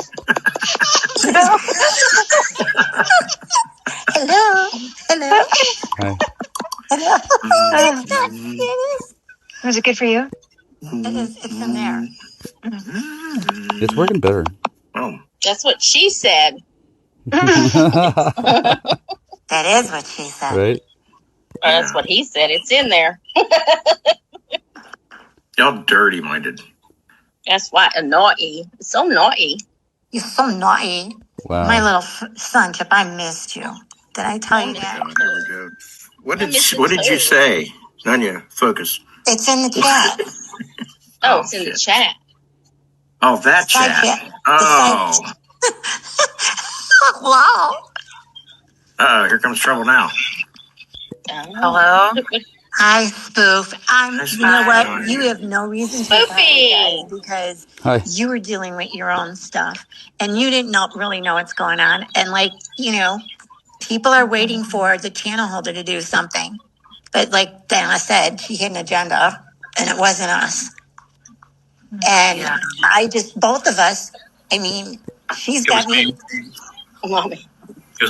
Hello. Hello. Hi. Hello. Was it good for you? It is. It's in there. It's working better. Oh. That's what she said. That is what she said. Right? Or that's what he said. It's in there. Y'all dirty-minded. That's why. Naughty. So naughty. You're so naughty. Wow. My little son, Chip, I missed you. Did I tell you that? God, here we go. What did you say? Nanya, focus. It's in the chat. Oh, it's in the chat. Oh, that chat. Oh. Wow. Here comes trouble now. Hello? Hi, Spoof. You know what? You have no reason to apologize because you were dealing with your own stuff and you didn't really know what's going on. And people are waiting for the channel holder to do something. But like Dana said, she had an agenda and it wasn't us. And both of us, she's got me.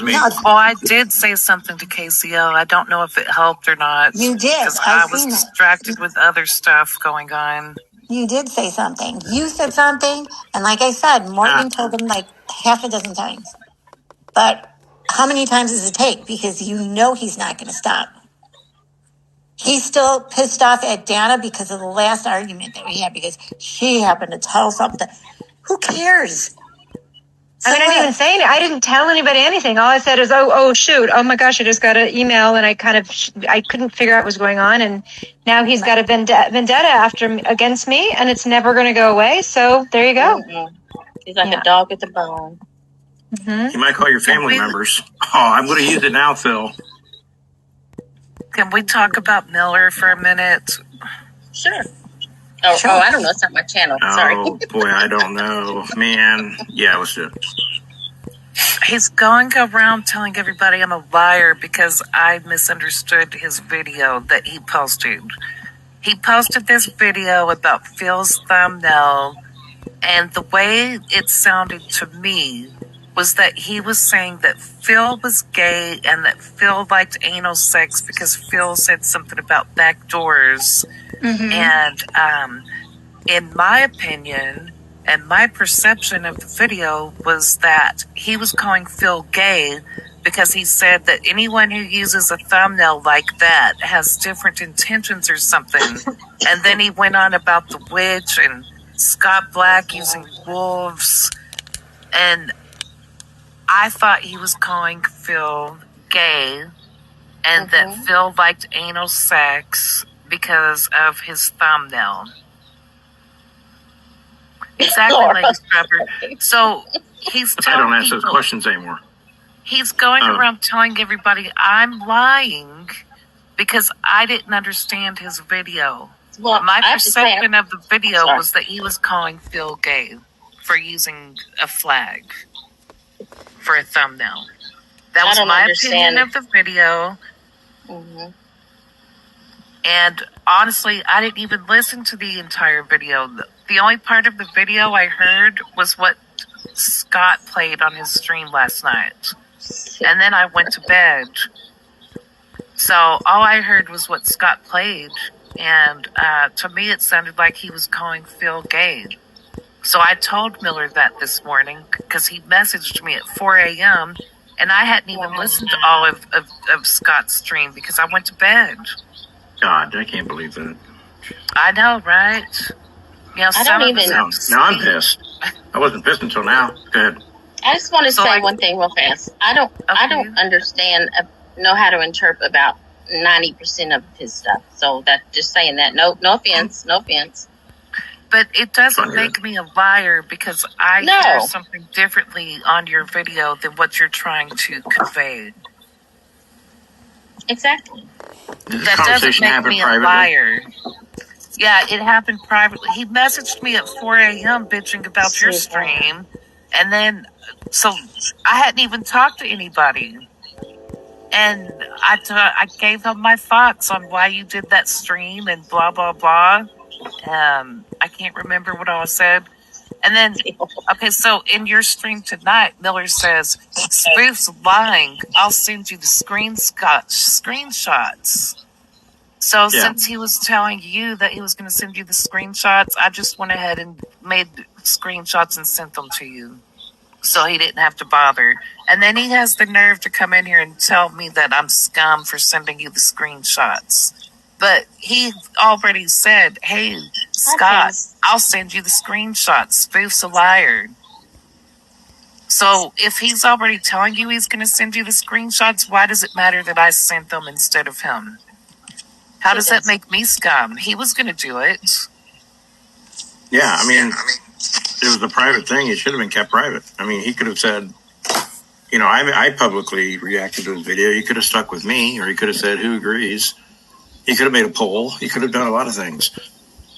Me. Well, I did say something to KCO. I don't know if it helped or not. You did. Because I was distracted with other stuff going on. You did say something. You said something. And like I said, Morgan told him like half a dozen times. But how many times does it take? Because you know he's not going to stop. He's still pissed off at Dana because of the last argument that we had because she happened to tell something. Who cares? I didn't even say anything. I didn't tell anybody anything. All I said is, oh, shoot. Oh, my gosh, I just got an email, and I couldn't figure out what was going on, and now he's got a vendetta against me, and it's never going to go away, so there you go. Mm-hmm. He's like a dog with a bone. Mm-hmm. You might call your family members. Oh, I'm going to use it now, Phil. Can we talk about Miller for a minute? Sure. Oh, I don't know. It's not my channel. Sorry. Oh, boy, I don't know. Man. Yeah, let's do it. He's going around telling everybody I'm a liar because I misunderstood his video that he posted. He posted this video about Phil's thumbnail, and the way it sounded to me was that he was saying that Phil was gay and that Phil liked anal sex because Phil said something about back doors. Mm-hmm. And in my opinion and my perception of the video was that he was calling Phil gay because he said that anyone who uses a thumbnail like that has different intentions or something. And then he went on about the witch and Scott Black using wolves. And I thought he was calling Phil gay and that Phil liked anal sex because of his thumbnail. Exactly, Lady Scrubber. So he's telling I don't ask those questions anymore. He's going around telling everybody I'm lying because I didn't understand his video. Well, my perception of the video was that he was calling Phil gay for using a flag for a thumbnail. That was my opinion of the video. Mm-hmm. And honestly, I didn't even listen to the entire video. The only part of the video I heard was what Scott played on his stream last night. And then I went to bed. So all I heard was what Scott played. And to me, it sounded like he was calling Phil gay. So I told Miller that this morning because he messaged me at 4 a.m. And I hadn't even listened to all of Scott's stream because I went to bed. God, I can't believe that. I know, right? You know, I don't even. Now I'm pissed. I wasn't pissed until now. Go ahead. I just want to say one thing real fast. I don't understand know how to interpret about 90% of his stuff. So that just saying that. No offense. No offense. But it doesn't make me a liar because I hear something differently on your video than what you're trying to convey. Exactly. That doesn't make me a liar. Yeah, it happened privately. He messaged me at 4 a.m. bitching about your stream. And then, so I hadn't even talked to anybody. And I gave him my thoughts on why you did that stream and blah, blah, blah. I can't remember what all I said. And then, okay, so in your stream tonight, Miller says, Spoof's lying. I'll send you the screenshots. So since he was telling you that he was going to send you the screenshots, I just went ahead and made screenshots and sent them to you. So he didn't have to bother. And then he has the nerve to come in here and tell me that I'm scum for sending you the screenshots. But he already said, hey, Scott, I'll send you the screenshots. Spoof's a liar. So if he's already telling you he's going to send you the screenshots, why does it matter that I sent them instead of him? How does that make me scum? He was going to do it. Yeah, I mean, it was a private thing. It should have been kept private. I mean, he could have said, you know, I publicly reacted to his video. He could have stuck with me, or he could have said, who agrees? He could have made a poll. He could have done a lot of things.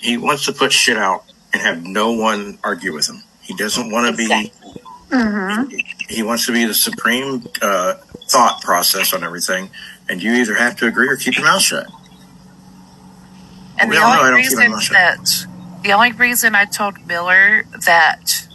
He wants to put shit out and have no one argue with him. He doesn't want to be, he wants to be the supreme thought process on everything. And you either have to agree or keep your mouth shut. And the only reason I told Miller that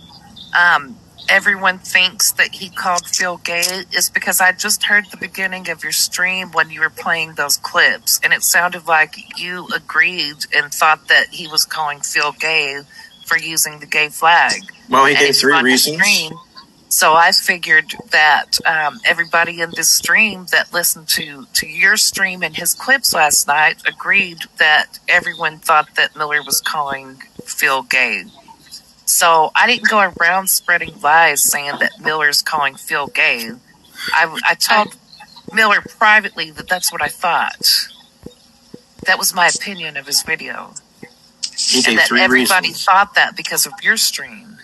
everyone thinks that he called Phil gay is because I just heard the beginning of your stream when you were playing those clips, and it sounded like you agreed and thought that he was calling Phil gay for using the gay flag. Well, he gave 3 reasons. So I figured that everybody in this stream that listened to your stream and his clips last night agreed that everyone thought that Miller was calling Phil gay. So I didn't go around spreading lies saying that Miller's calling Phil gay. I told Miller privately that that's what I thought. That was my opinion of his video. And that everybody thought that because of your stream.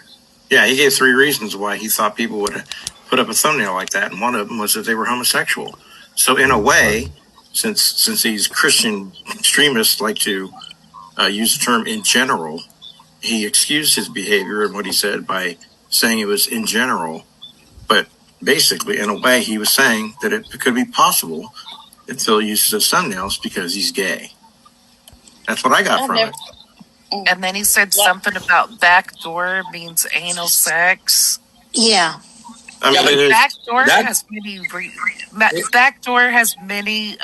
Yeah, he gave 3 reasons why he thought people would put up a thumbnail like that, and one of them was that they were homosexual. So in a way, since these Christian extremists like to use the term in general, he excused his behavior and what he said by saying it was in general. But basically, in a way, he was saying that it could be possible that Phil uses his thumbnails because he's gay. That's what I got from it. And then he said something about backdoor means anal sex. Yeah. I mean, backdoor has many backdoor has many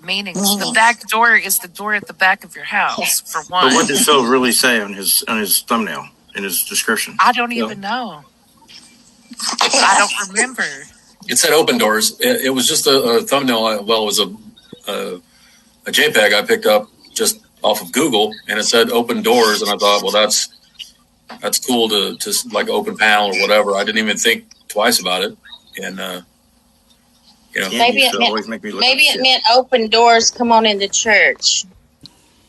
meanings. The back door is the door at the back of your house, for one. But what did Phil really say on his thumbnail, in his description? I don't even know. I don't remember. It said open doors. It was just a thumbnail. Well, it was a JPEG I picked up just off of Google, and it said open doors, and I thought, well, that's cool to like open panel or whatever. I didn't even think twice about it, and you know, maybe it meant open doors. Come on into church.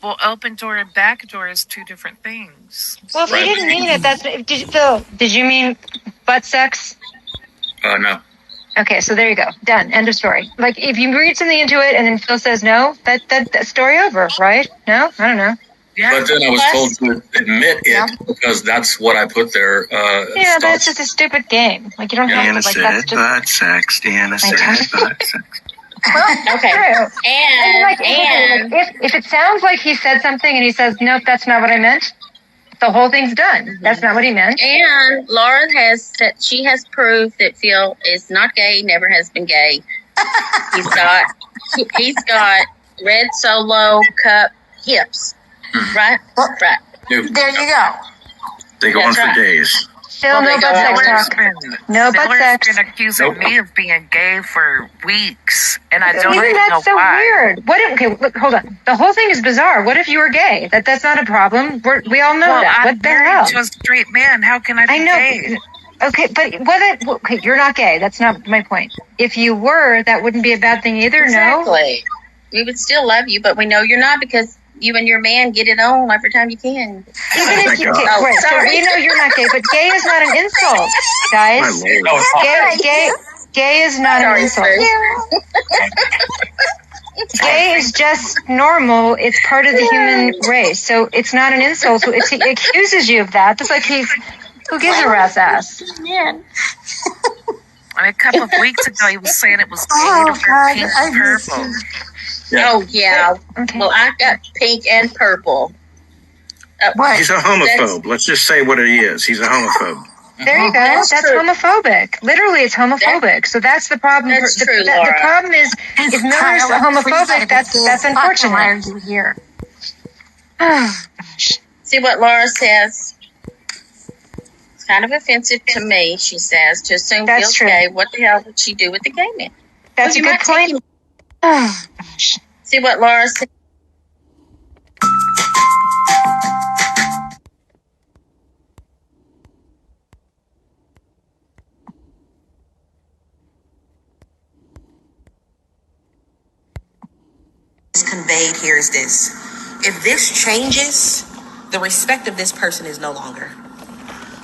Well, open door and back door is 2 different things. Well, if he didn't mean it, Phil, did you mean butt sex? No. Okay, so there you go. Done. End of story. Like, if you read something into it and then Phil says no, that story over, right? No? I don't know. Yeah. But then I was told to admit it because that's what I put there. Yeah, but it's just a stupid game. Like, you don't have to, like, that's just... butt sex. Deanna said butt sex. Well, okay. True. And if it sounds like he said something and he says, nope, that's not what I meant, the whole thing's done. That's not what he meant. And Laura has said she has proved that Phil is not gay, never has been gay. He's got red Solo cup hips. Right? Right. There you go. They go on for days. Phil, no butt sex talk. No butt sex. Been accusing me of being gay for weeks, and I don't even know why. That's so weird. Okay, look, hold on. The whole thing is bizarre. What if you were gay? That's not a problem. We all know that. What the hell? I'm married to a straight man. How can I be gay? Okay, but okay, you're not gay. That's not my point. If you were, that wouldn't be a bad thing either. Exactly. We would still love you, but we know you're not because you and your man get it on every time you can. Even if you right, so we know you're not gay, but gay is not an insult, guys. Gay is not an insult. Gay is just normal. It's part of the human race, so it's not an insult. So it accuses you of that. It's like who gives a rat's ass? Man. A couple of weeks ago, he was saying it was gay to wear pink and purple. Yeah. Oh, yeah. Okay. Well, I've got pink and purple. He's a homophobe. Let's just say what he is. He's a homophobe. There you go. That's homophobic. Literally, it's homophobic. So that's the problem. That's true, the problem is, if Miller's homophobic, that's unfortunate. Why are you here? See what Laura says? It's kind of offensive to me, she says, to assume Phil's gay. What the hell would she do with the gay man? That's a good point. See what Laura said? Conveyed here is this: if this changes, the respect of this person is no longer.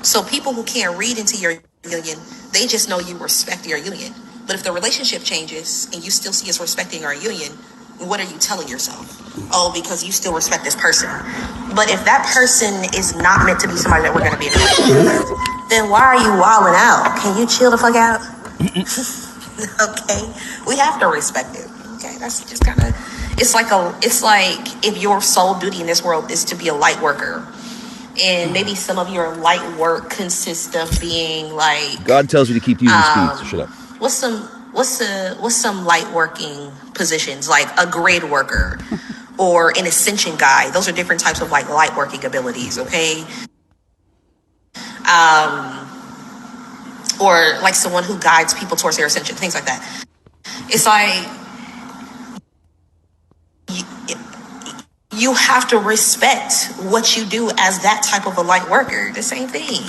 So people who can't read into your union, they just know you respect your union. But if the relationship changes and you still see us respecting our union, what are you telling yourself? Oh, because you still respect this person. But if that person is not meant to be somebody that we're going to be in a relationship with, then why are you wilding out? Can you chill the fuck out? Okay, we have to respect it. Okay, that's just kind of. It's like if your sole duty in this world is to be a light worker, and maybe some of your light work consists of being like God tells you to keep using speed, so shut up. What's some light working positions, like a grid worker or an ascension guy? Those are different types of like light working abilities, okay? Or like someone who guides people towards their ascension, things like that. It's like you have to respect what you do as that type of a light worker. The same thing.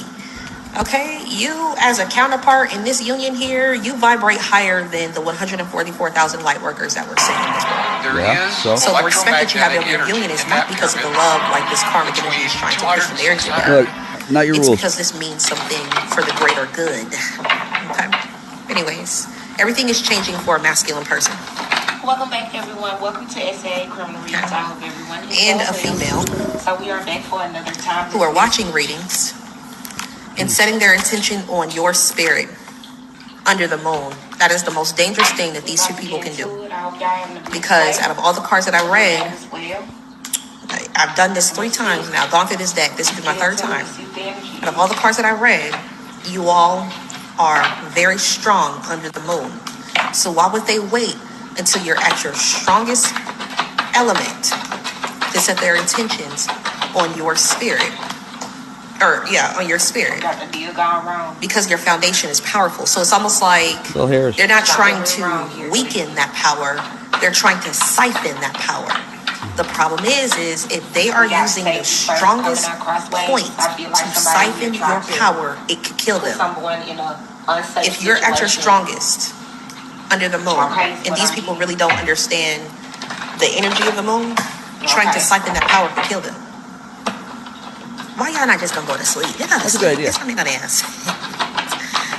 Okay? You as a counterpart in this union here, you vibrate higher than the 144,000 light workers that we're seeing in this world. So the respect that you have of your union is not because of the love like this karmic energy is trying to push in there together. Not your it's rules. Because this means something for the greater good. Okay? Anyways, everything is changing for a masculine person. Welcome back, everyone. Welcome to SA Criminal Readings. I hope everyone is and a female. So we are back for another time. Who are watching readings and setting their intention on your spirit under the moon. That is the most dangerous thing that these two people can do. Because out of all the cards that I read, I've done this 3 times now. I've gone through this deck. This will be my 3rd time. Out of all the cards that I read, you all are very strong under the moon. So why would they wait until you're at your strongest element to set their intentions on your spirit? On your spirit. Got the deal gone wrong. Because your foundation is powerful. So it's almost like they're not trying to weaken that power. They're trying to siphon that power. The problem is if they are using the strongest point to siphon your power, it could kill them. If you're at your strongest under the moon, and these people really don't understand the energy of the moon, trying to siphon that power could kill them. Why y'all not just gonna go to sleep? That's a good idea. That's what I'm gonna ask.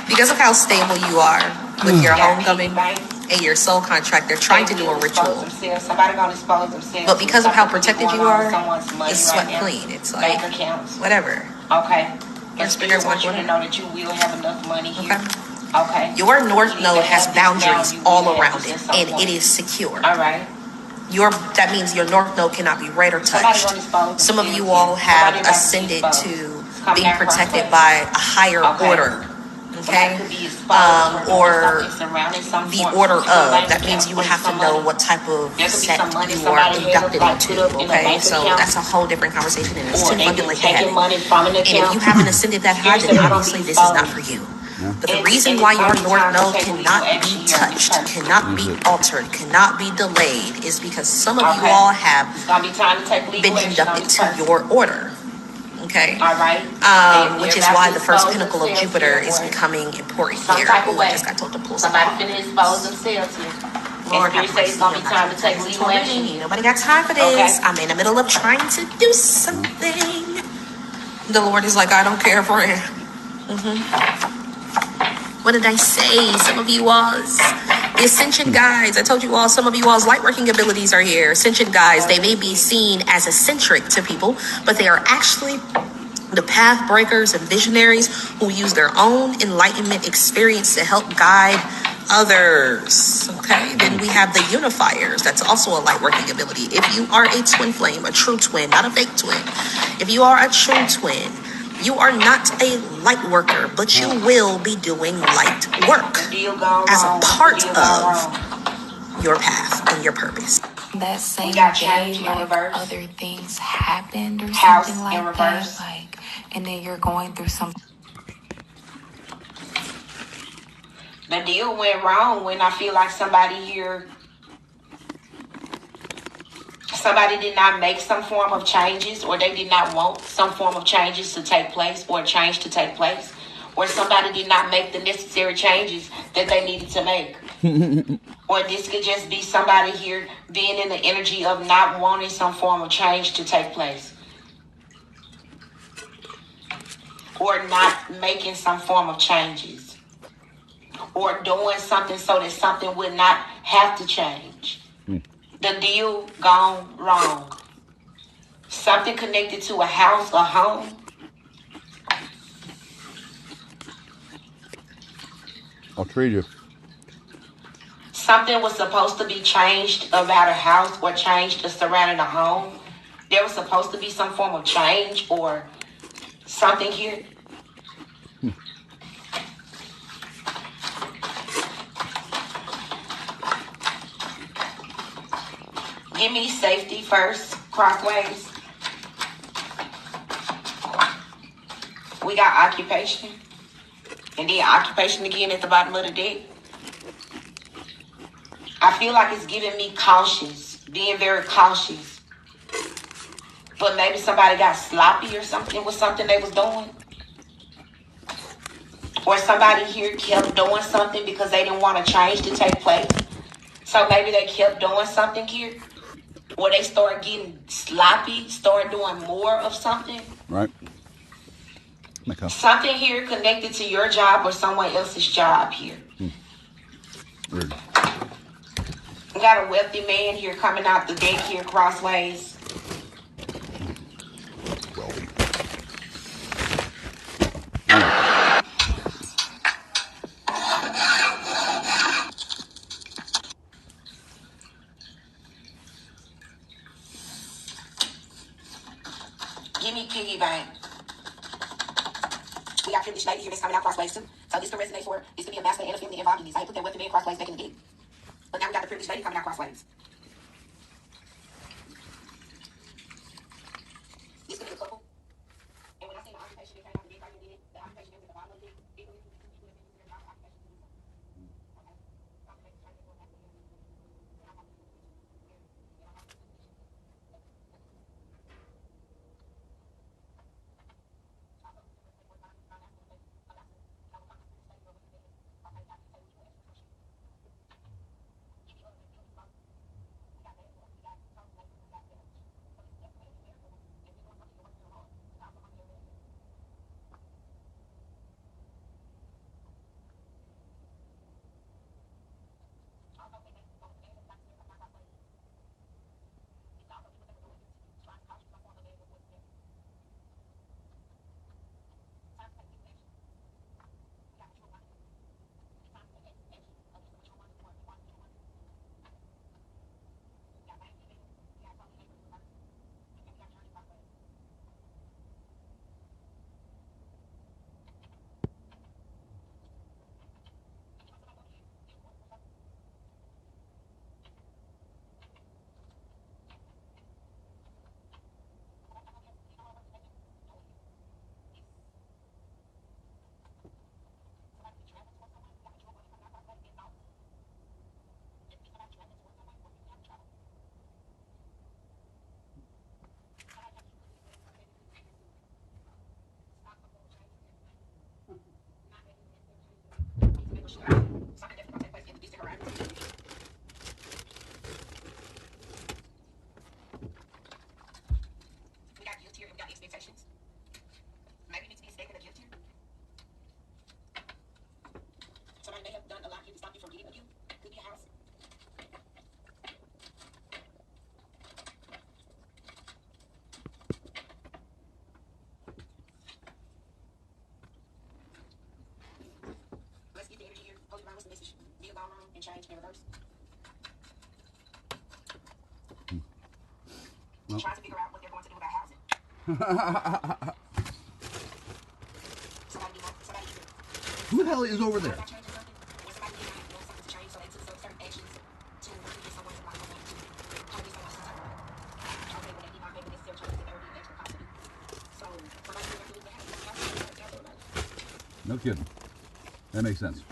Because of how stable you are with your homecoming and your soul contract, they're trying to do a ritual. But because of how protected you are, it's swept clean. It's like whatever. Okay. Your spirits want you to know that you will have enough money here. Okay. Your north node has boundaries all around it, and it is secure. All right. That means your north node cannot be read or touched. Some of you all have ascended to being protected by a higher order, okay? Or the order of. That means you would have to know what type of sect you are inducted into, okay? So that's a whole different conversation, and it's too fucking late to have it. And if you haven't ascended that high, then obviously this is not for you. But the reason why your north node cannot be touched, cannot be altered, cannot be delayed is because some of you all have been inducted to your order. Okay. All right. Which is why the first pinnacle of Jupiter is becoming important here. Ooh, I just got told to pull some Somebody off. finna expose themselves here. Lord And have say it's gonna be mercy. time to take legal action. Ain't nobody got time for this. Okay. I'm in the middle of trying to do something. The Lord is like, I don't care, friend. What did I say? Some of you all's the Ascension guides. I told you all, some of you all's light working abilities are here. Ascension guides, they may be seen as eccentric to people, but they are actually the path breakers and visionaries who use their own enlightenment experience to help guide others. Okay, then we have the unifiers. That's also a light working ability. If you are a twin flame, a true twin, not a fake twin, if you are a true twin, you are not a light worker, but you will be doing light work as a part of your path and your purpose. That same change day, in like reverse. other things happened or House something in like that, reverse. like, and then you're going through some. The deal went wrong when I feel like somebody did not make some form of changes, or they did not want some form of changes to take place, or change to take place, or somebody did not make the necessary changes that they needed to make. Or this could just be somebody here being in the energy of not wanting some form of change to take place, or not making some form of changes, or doing something so that something would not have to change. The deal gone wrong. Something connected to a house, a home. I'll trade you. Something was supposed to be changed about a house or changed surrounding a home. There was supposed to be some form of change or something here. Give me safety first, crossways. We got occupation. And then occupation again at the bottom of the deck. I feel like it's giving me cautious, being very cautious. But maybe somebody got sloppy or something with something they was doing. Or somebody here kept doing something because they didn't want a change to take place. So maybe they kept doing something here. Or they start getting sloppy, start doing more of something. Right. Something here connected to your job or someone else's job here. Weird. We got a wealthy man here coming out the deck here crossways. Wealthy. Give me piggy bank. We got privileged lady here that's coming out crossways too. So this can resonate for, this could be a masculine and a feminine involved in these. I ain't put that wealthy man crossways back in the deck. But now we got the privileged lady coming out crossways. This could be a couple. And when I say the occupation, it came out the deck right here, the occupation is at the bottom of the deck. Well. Trying to figure out what they're going to do about housing. Who the hell is over there? No kidding. That makes sense.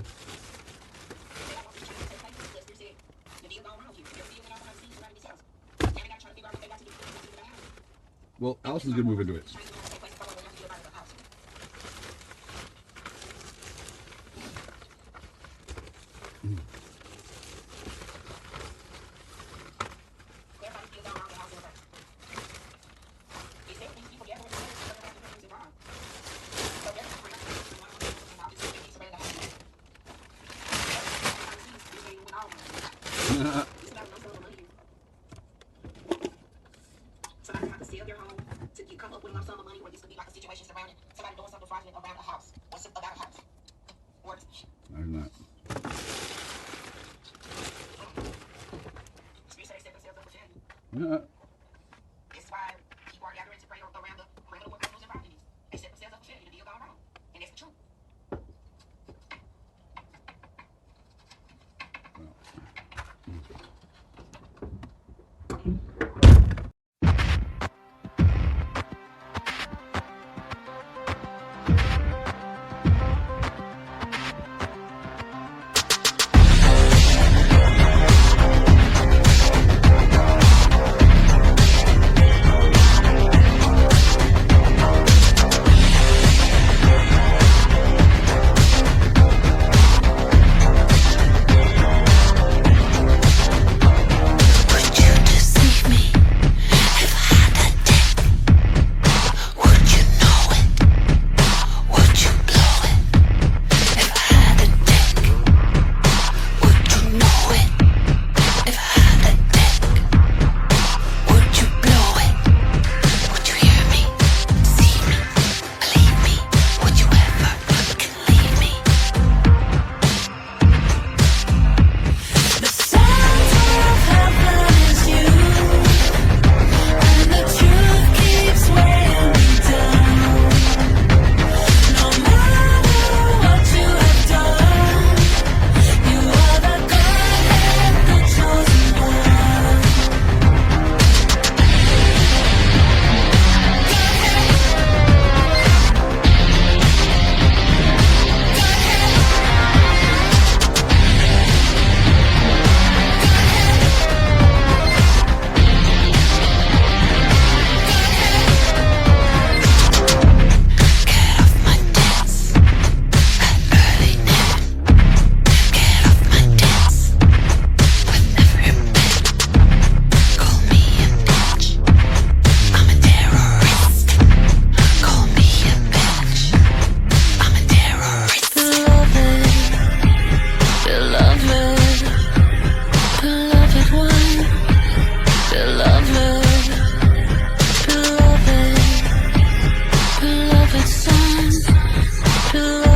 Well, Allison's gonna move into it. Somebody have to sell their home to come up with a lump sum of money, or this could be like a situation surrounding somebody doing something fraudulent around a house, or about a house. Or I'm not. It's why people are gathering to pray around the criminal workers who's involved in this. They set themselves up for failure. The deal gone wrong. And that's the truth. Beloved son, beloved